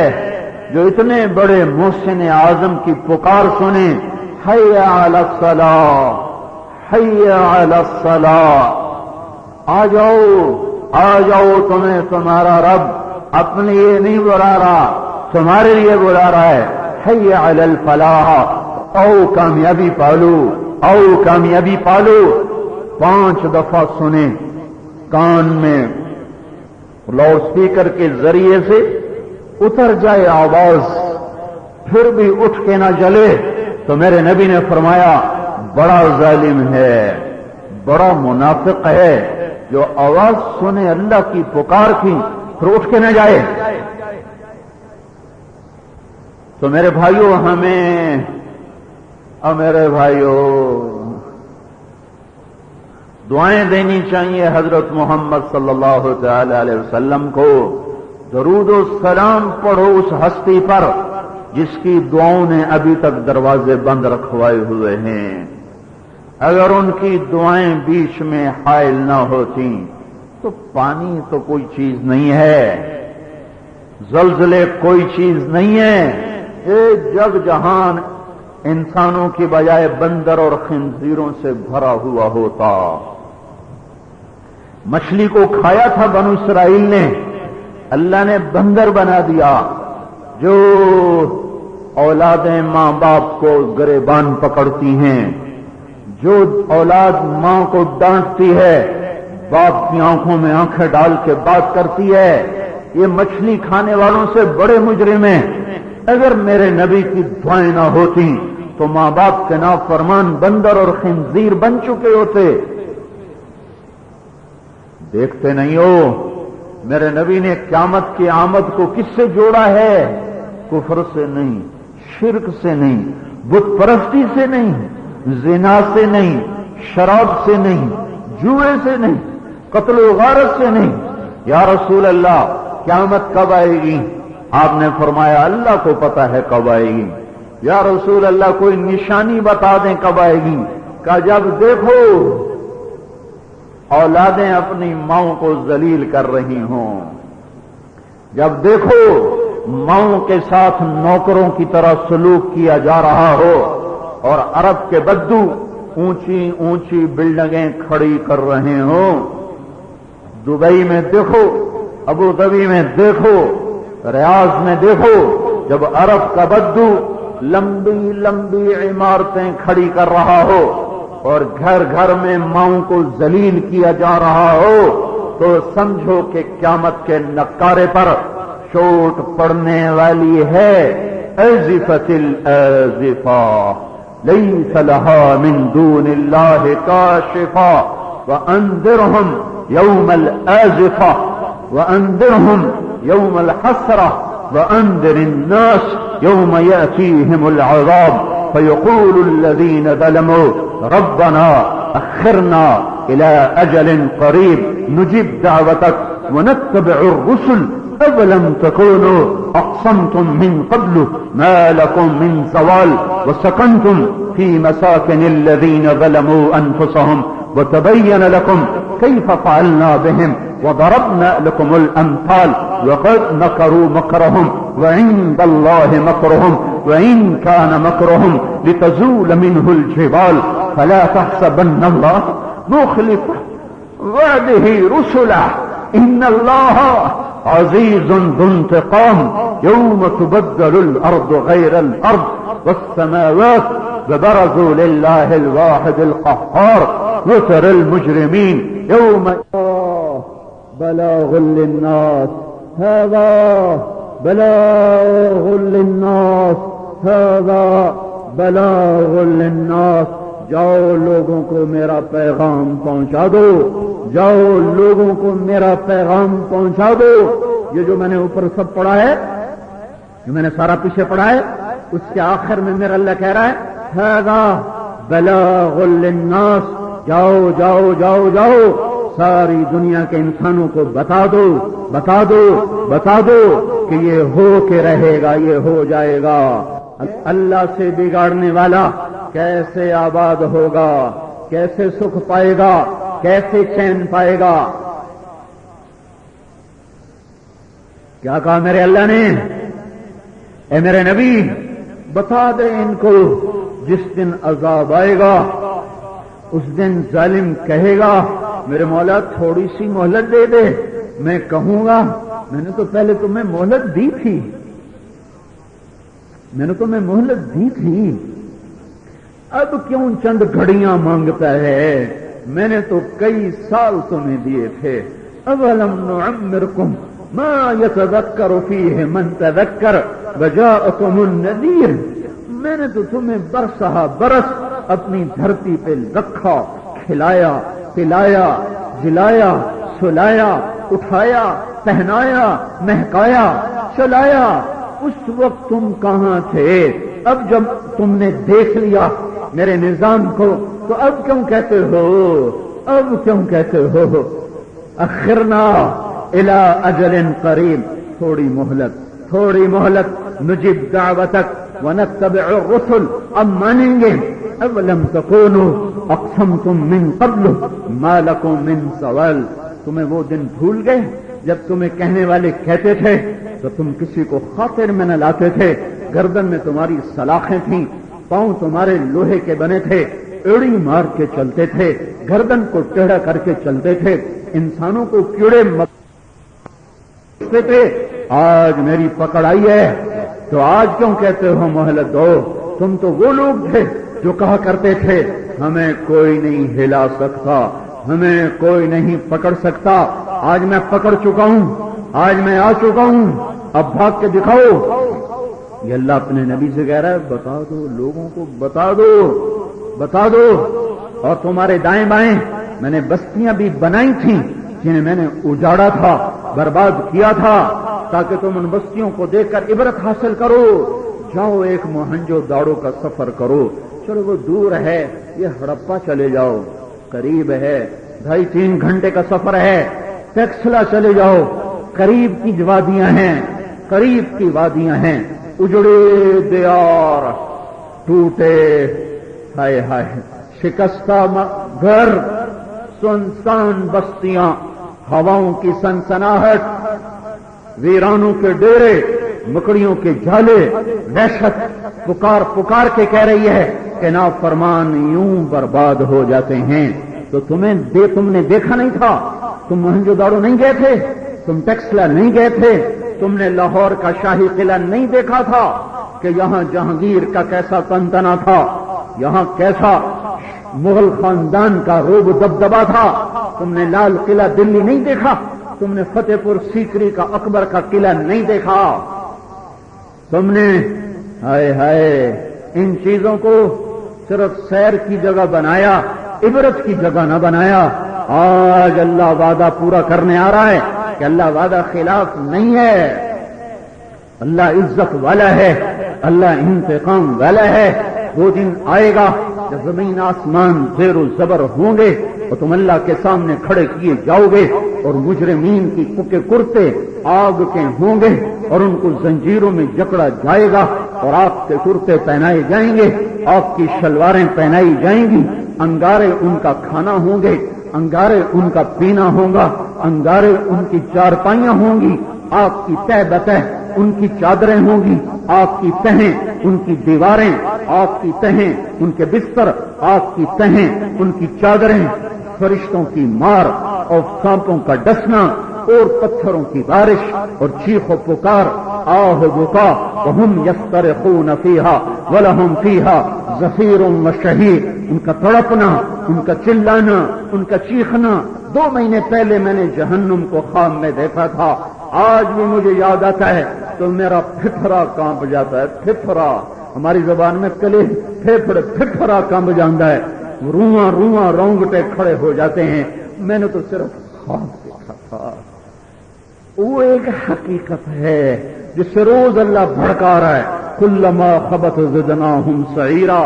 جو اتنے بڑے محسن اعظم کی پکار سنے، حی علی الصلاۃ، حی علی الصلاۃ، آ جاؤ آ جاؤ، تمہیں تمہارا رب اپنے لیے نہیں بلا رہا، تمہارے لیے بلا رہا ہے۔ حی علی الفلاح، او کامیابی پالو، او کامیابی پالو۔ 5 دفعہ سنیں، کان میں لاؤڈ اسپیکر کے ذریعے سے اتر جائے آواز، پھر بھی اٹھ کے نہ جلے، تو میرے نبی نے فرمایا بڑا ظالم ہے، بڑا منافق ہے جو آواز سنے اللہ کی پکار کی پھر اٹھ کے نہ جائے۔ تو میرے بھائیوں، میرے بھائیوں، دعائیں دینی چاہیے حضرت محمد صلی اللہ تعالی علیہ وسلم کو۔ درود و سلام پڑھو اس ہستی پر جس کی دعاؤں نے ابھی تک دروازے بند رکھوائے ہوئے ہیں۔ اگر ان کی دعائیں بیچ میں حائل نہ ہوتی تو پانی تو کوئی چیز نہیں ہے، زلزلے کوئی چیز نہیں ہے، یہ جگ جہان انسانوں کی بجائے بندر اور خنزیروں سے بھرا ہوا ہوتا۔ مچھلی کو کھایا تھا بنو اسرائیل نے، اللہ نے بندر بنا دیا۔ جو اولادیں ماں باپ کو گریبان پکڑتی ہیں، جو اولاد ماں کو ڈانٹتی ہے، باپ کی آنکھوں میں آنکھیں ڈال کے بات کرتی ہے، یہ مچھلی کھانے والوں سے بڑے مجرم ہیں۔ اگر میرے نبی کی دعائیں نہ ہوتی تو ماں باپ کے نافرمان بندر اور خنزیر بن چکے ہوتے۔ دیکھتے نہیں ہو میرے نبی نے قیامت کی آمد کو کس سے جوڑا ہے؟ کفر سے نہیں، شرک سے نہیں، بت پرستی سے نہیں، زنا سے نہیں، شراب سے نہیں، جوئے سے نہیں، قتل و غارت سے نہیں۔ یا رسول اللہ، قیامت کب آئے گی؟ آپ نے فرمایا اللہ کو پتا ہے کب آئے گی۔ یا رسول اللہ، کوئی نشانی بتا دیں کب آئے گی؟ کہا جب دیکھو اولادیں اپنی ماؤں کو ذلیل کر رہی ہوں، جب دیکھو ماؤں کے ساتھ نوکروں کی طرح سلوک کیا جا رہا ہو، اور عرب کے بدو اونچی اونچی بلڈنگیں کھڑی کر رہے ہوں۔ دبئی میں دیکھو، ابو ظبی میں دیکھو، ریاض میں دیکھو، جب عرب کا بدو لمبی لمبی عمارتیں کھڑی کر رہا ہو اور گھر گھر میں ماؤں کو ذلیل کیا جا رہا ہو، تو سمجھو کہ قیامت کے نقارے پر چوٹ پڑنے والی ہے۔ ازفت الازفا لیس لها من دون اللہ کاشفا وانذرهم يوم الآزفة وأنذرهم يوم الحسرة وأنذر الناس يوم يأتيهم العذاب فيقول الذين ظلموا ربنا أخرنا إلى أجل قريب نجيب دعوتك ونتبع الرسل أولم تكونوا أقسمتم من قبل ما لكم من زوال وسكنتم في مساكن الذين ظلموا أنفسهم وتبين لكم كيف فعلنا بهم وضربنا لكم الأمثال وقد مكروا مكرهم وعند الله مكرهم وإن كان مكرهم لتزول منه الجبال فلا تحسبن الله مخلف وعده رسله إن الله عزيز ذو انتقام يوم تبدل الأرض غير الأرض والسماوات وبرزوا لله الواحد القهار وترى المجرمين يوم بلاغ للناس هذا بلاغ للناس هذا بلاغ للناس جاؤ لوگوں کو میرا پیغام پہنچا دو جاؤ لوگوں کو میرا پیغام پہنچا دو یہ جو میں نے اوپر سب پڑھا ہے جو میں نے سارا پیچھے پڑھا ہے اس کے آخر میں میرا اللہ کہہ رہا ہے هذا بلاغ للناس جاؤ جاؤ جاؤ جاؤ ساری دنیا کے انسانوں کو بتا دو بتا دو بتا دو کہ یہ ہو کے رہے گا یہ ہو جائے گا اللہ سے بگاڑنے والا کیسے آباد ہوگا کیسے سکھ پائے گا کیسے چین پائے گا کیا کہا میرے اللہ نے اے میرے نبی بتا دے ان کو جس دن عذاب آئے گا اس دن ظالم کہے گا میرے مولا تھوڑی سی مہلت دے دے میں کہوں گا میں نے تو پہلے تمہیں مہلت دی تھی میں نے تمہیں مہلت دی تھی اب کیوں چند گھڑیاں مانگتا ہے میں نے تو کئی سال تمہیں دیے تھے اولم نعمرکم ما يتذکر فیہ من تذکر وجاءکم النذیر میں نے تو تمہیں برسہ برس اپنی دھرتی پہ رکھا کھلایا پلایا جلایا سلایا اٹھایا پہنایا مہکایا چلایا اس وقت تم کہاں تھے اب جب تم نے دیکھ لیا میرے نظام کو تو اب کیوں کہتے ہو اب کیوں کہتے ہو اخرنا الى اجل قریب تھوڑی مہلت نجیب دعوتک ونتبع الرسل اب مانیں گے اولم تکونوا اقسمتم من قبل ما لکم من زوال تمہیں وہ دن بھول گئے جب تمہیں کہنے والے کہتے تھے تو تم کسی کو خاطر میں نہ لاتے تھے گردن میں تمہاری سلاخیں تھیں پاؤں تمہارے لوہے کے بنے تھے ایڑی مار کے چلتے تھے گردن کو ٹیڑھا کر کے چلتے تھے انسانوں کو کیڑے مارتے تھے آج میری پکڑ آئی ہے تو آج کیوں کہتے ہو مہلت دو تم تو وہ لوگ تھے جو کہا کرتے تھے ہمیں کوئی نہیں ہلا سکتا ہمیں کوئی نہیں پکڑ سکتا آج میں پکڑ چکا ہوں آج میں آ چکا ہوں اب بھاگ کے دکھاؤ یہ اللہ اپنے نبی سے کہہ رہا ہے بتا دو لوگوں کو بتا دو اور تمہارے دائیں بائیں میں نے بستیاں بھی بنائی تھیں جنہیں میں نے اجاڑا تھا برباد کیا تھا تاکہ تم ان بستیوں کو دیکھ کر عبرت حاصل کرو جاؤ ایک موہنجو داڑو کا سفر کرو چلو وہ دور ہے یہ ہڑپا چلے جاؤ قریب ہے 2.5-3 گھنٹے کا سفر ہے ٹیکسلا چلے جاؤ قریب کی وادیاں ہیں اجڑے دیار ٹوٹے ہائے ہائے شکستہ گھر سنسان بستیاں ہواؤں کی سنسناہٹ ویرانوں کے ڈیرے مکڑیوں کے جالے دہشت پکار کے کہہ رہی ہے کہ نافرمان یوں برباد ہو جاتے ہیں تو تم نے دیکھا نہیں تھا تم موہنجو داڑو نہیں گئے تھے تم ٹیکسلا نہیں گئے تھے تم نے لاہور کا شاہی قلعہ نہیں دیکھا تھا کہ یہاں جہانگیر کا کیسا تنتنا تھا یہاں کیسا مغل خاندان کا روب دبدبا تھا تم نے لال قلعہ دلی نہیں دیکھا تم نے فتح پور سیکری کا اکبر کا قلعہ نہیں دیکھا تم نے ہائے ہائے ان چیزوں کو صرف سیر کی جگہ بنایا عبرت کی جگہ نہ بنایا آج اللہ وعدہ پورا کرنے آ رہا ہے کہ اللہ وعدہ خلاف نہیں ہے، اللہ عزت والا ہے، اللہ انتقام والا ہے۔ وہ دن آئے گا جب زمین آسمان زیر و زبر ہوں گے اور تم اللہ کے سامنے کھڑے کیے جاؤ گے، اور مجرمین کی کے کرتے آگ کے ہوں گے اور ان کو زنجیروں میں جکڑا جائے گا، اور آگ کے کرتے پہنائے جائیں گے، آگ کی شلواریں پہنائی جائیں گی، انگارے ان کا کھانا ہوں گے، انگارے ان کا پینا ہوگا، انگارے ان کی چارپائیاں ہوں گی، آگ کی تہ بتہ ان کی چادریں ہوں گی، آگ کی تہیں ان کی دیواریں، آگ کی تہیں ان کے بستر، آگ کی تہیں ان کی چادریں، فرشتوں کی مار اور سانپوں کا ڈسنا اور پتھروں کی بارش اور چیخ و پکار، آہ بکا وہم یسترخون فیہا ولہم فیہا زفیر و شہیق، ان کا تڑپنا، ان کا چلانا، ان کا چیخنا۔ 2 مہینے پہلے میں نے جہنم کو خواب میں دیکھا تھا، آج بھی مجھے یاد آتا ہے تو میرا پھپھرا کانپ جاتا ہے۔ پھپھرا ہماری زبان میں کلے پھپھرا کانپ جاتا ہے، رواں رواں رونگٹے کھڑے ہو جاتے ہیں۔ میں نے تو صرف خواب دیکھا تھا، وہ ایک حقیقت ہے جس سے روز اللہ بھڑکا رہا ہے۔ کلما خبت زدناہم سعیرا،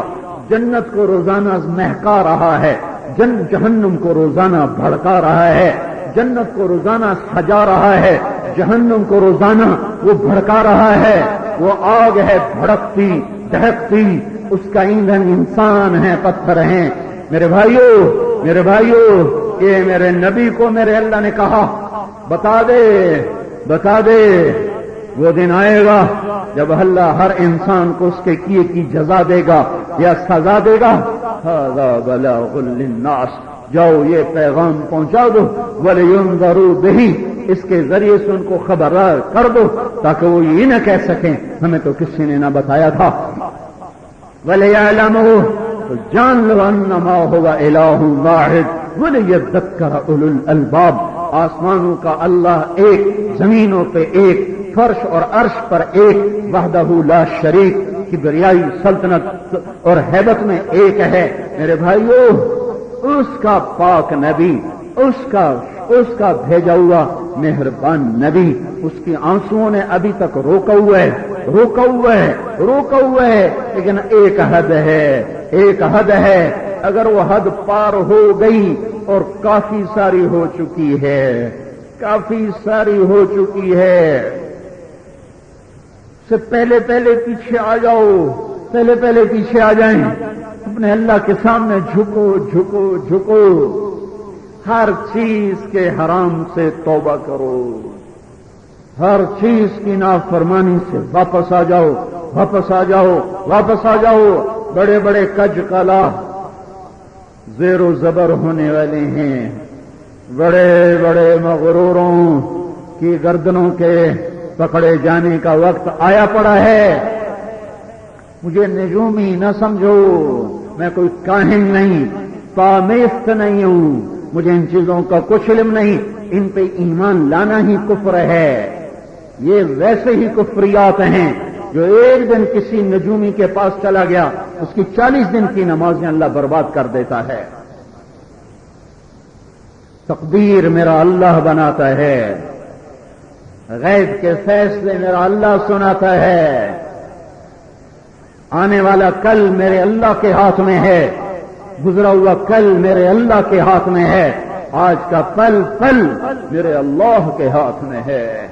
جنت کو روزانہ مہکا رہا ہے، جہنم کو روزانہ بھڑکا رہا ہے، جنت کو روزانہ سجا رہا ہے، جہنم کو روزانہ وہ بھڑکا رہا ہے۔ وہ آگ ہے بھڑکتی دہکتی، اس کا ایندھن انسان ہے، پتھر ہیں۔ میرے بھائیوں، یہ میرے نبی کو میرے اللہ نے کہا بتا دے وہ دن آئے گا جب اللہ ہر انسان کو اس کے کیے کی جزا دے گا یا سزا دے گا۔ ھذا بلاغ للناس، جاؤ یہ پیغام پہنچا دو، وَلْيُنذَرُوا بِهِ، اس کے ذریعے سے ان کو خبردار کر دو تاکہ وہ یہ نہ کہہ سکیں ہمیں تو کسی نے نہ بتایا تھا۔ وَلْيَعْلَمُوا، تو جان لو انما هو الہ واحد وَلِيَذَّكَّرَ اولو الالباب، آسمانوں کا اللہ ایک، زمینوں پہ ایک، فرش اور عرش پر ایک، وحدہ لا شریک، کبریائی سلطنت اور ہیبت میں ایک ہے۔ میرے بھائیوں، اس کا پاک نبی، اس کا بھیجا ہوا مہربان نبی، اس کی آنسوؤں نے ابھی تک روکا ہوا ہے، لیکن ایک حد ہے، اگر وہ حد پار ہو گئی اور کافی ساری ہو چکی ہے، سے پہلے پیچھے آ جائیں، اپنے اللہ کے سامنے جھکو، ہر چیز کے حرام سے توبہ کرو، ہر چیز کی نافرمانی سے واپس آ جاؤ۔ بڑے بڑے کج کلا زیر و زبر ہونے والے ہیں، بڑے بڑے مغروروں کی گردنوں کے پکڑے جانے کا وقت آیا پڑا ہے۔ مجھے نجومی نہ سمجھو، میں کوئی کاہن نہیں، پامیست نہیں ہوں، مجھے ان چیزوں کا کچھ علم نہیں، ان پہ ایمان لانا ہی کفر ہے۔ یہ ویسے ہی کفریات ہیں جو ایک دن کسی نجومی کے پاس چلا گیا، اس کی 40 دن کی نمازیں اللہ برباد کر دیتا ہے۔ تقدیر میرا اللہ بناتا ہے، غیب کے فیصلے میرا اللہ سناتا ہے، آنے والا کل میرے اللہ کے ہاتھ میں ہے، گزرا ہوا کل میرے اللہ کے ہاتھ میں ہے، آج کا پل میرے اللہ کے ہاتھ میں ہے۔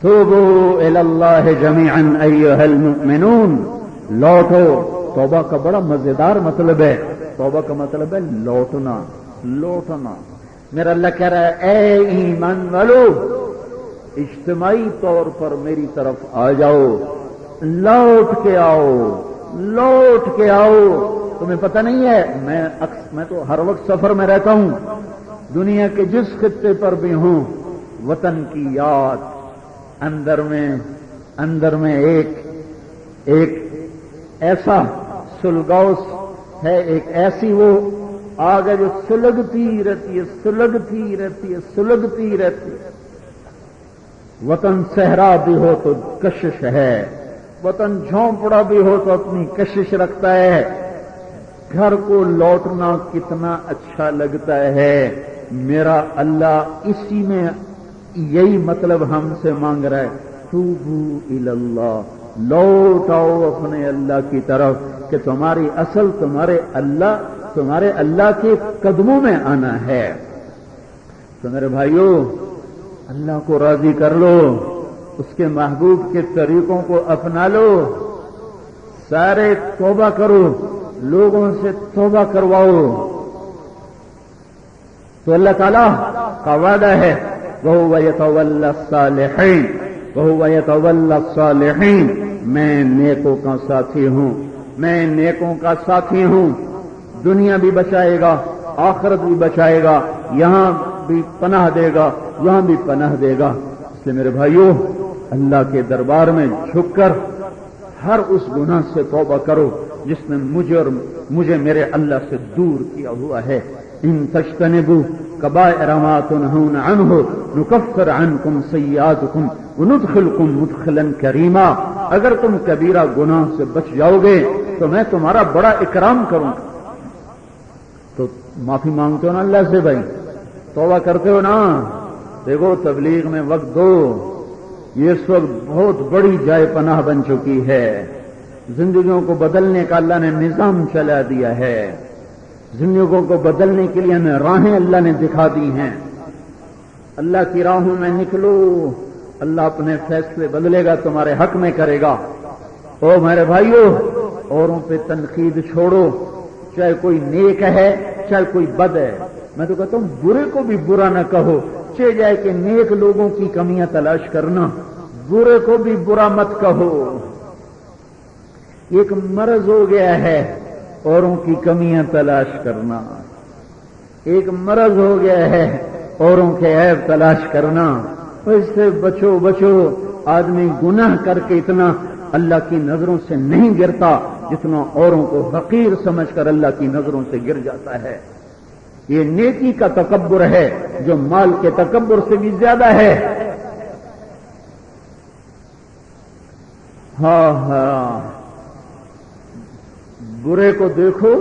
توبوا الی اللہ جمیعا ایھا المؤمنون، لوٹو۔ توبہ کا بڑا مزیدار مطلب ہے، توبہ کا مطلب ہے لوٹنا۔ میرا اللہ کہہ رہا ہے اے ایمان والو، اجتماعی طور پر میری طرف آ جاؤ، لوٹ کے آؤ۔ تمہیں پتہ نہیں ہے، میں تو ہر وقت سفر میں رہتا ہوں، دنیا کے جس خطے پر بھی ہوں، وطن کی یاد اندر میں ایک ایسا سلگوس ہے، ایک ایسی وہ آگ ہے جو سلگتی رہتی ہے۔ وطن صحرا بھی ہو تو کشش ہے، وطن جھونپڑا بھی ہو تو اپنی کشش رکھتا ہے۔ گھر کو لوٹنا کتنا اچھا لگتا ہے. میرا اللہ اسی میں یہی مطلب ہم سے مانگ رہا ہے. توبو الی اللہ، لوٹ آؤ اپنے اللہ کی طرف کہ تمہاری اصل تمہارے اللہ کے قدموں میں آنا ہے. تو میرے بھائیوں، اللہ کو راضی کر لو، اس کے محبوب کے طریقوں کو اپنا لو، سارے توبہ کرو، لوگوں سے توبہ کرواؤ. تو اللہ تعالیٰ کا وعدہ ہے وَهُوَ يَتَوَلَّى الصَّالِحِينَ وَهُوَ يَتَوَلَّى الصَّالِحِينَ. میں نیکوں کا ساتھی ہوں، میں نیکوں کا ساتھی ہوں. دنیا بھی بچائے گا، آخرت بھی بچائے گا، یہاں بھی پناہ دے گا، یہاں بھی پناہ دے گا. اس لیے میرے بھائیوں، اللہ کے دربار میں جھک کر ہر اس گناہ سے توبہ کرو جس نے مجھے میرے اللہ سے دور کیا ہوا ہے. ان تجتنبوا کبائر ما تنہون عنہ نکفر عنکم سیئاتکم وندخلکم مدخلا کریما. اگر تم کبیرہ گناہ سے بچ جاؤ گے تو میں تمہارا بڑا اکرام کروں گا. تو معافی مانگتے ہو نا اللہ سے بھائی، توبہ کرتے ہو نا. دیکھو تبلیغ میں وقت دو، یہ اس وقت بہت بڑی جائے پناہ بن چکی ہے. زندگیوں کو بدلنے کا اللہ نے نظام چلا دیا ہے، زندگیوں کو بدلنے کے لیے ہمیں راہیں اللہ نے دکھا دی ہیں. اللہ کی راہوں میں نکلو، اللہ اپنے فیصلے بدلے گا، تمہارے حق میں کرے گا. او میرے بھائیوں، اوروں پہ تنقید چھوڑو، چاہے کوئی نیک ہے چاہے کوئی بد ہے. میں تو کہتا ہوں برے کو بھی برا نہ کہو، چاہے جائے کہ نیک لوگوں کی کمیاں تلاش کرنا، برے کو بھی برا مت کہو. ایک مرض ہو گیا ہے اوروں کی کمیاں تلاش کرنا، ایک مرض ہو گیا ہے اوروں کے عیب تلاش کرنا. اس سے بچو. آدمی گناہ کر کے اتنا اللہ کی نظروں سے نہیں گرتا جتنا اوروں کو حقیر سمجھ کر اللہ کی نظروں سے گر جاتا ہے. یہ نیکی کا تکبر ہے جو مال کے تکبر سے بھی زیادہ ہے. ہاں، برے کو دیکھو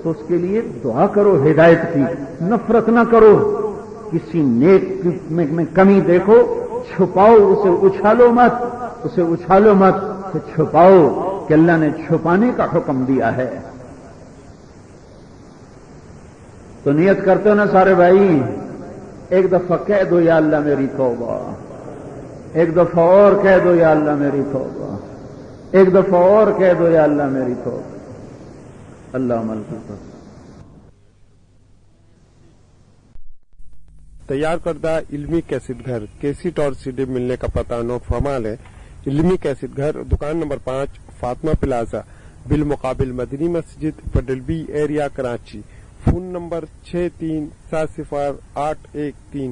تو اس کے لیے دعا کرو ہدایت کی، نفرت نہ کرو. کسی نیک میں کمی دیکھو، چھپاؤ، اسے اچھالو مت، اسے چھپاؤ کہ اللہ نے چھپانے کا حکم دیا ہے. تو نیت کرتے ہو نا سارے بھائی، ایک دفعہ کہہ دو یا اللہ میری توبہ، ایک دفعہ اور کہہ دو یا اللہ میری توبہ، ایک دفعہ اور کہہ دو یا اللہ میری توبہ. اللہ عمل کرتا. تیار کردہ علمی کیسٹ گھر، کیسٹ اور سی ڈی ملنے کا پتہ نوٹ فرما لیں. علمی کیسٹ گھر، دکان نمبر 5، فاطمہ پلازا، بالمقابل مدنی مسجد، پڈل B area, Karachi. Phone number 63708113.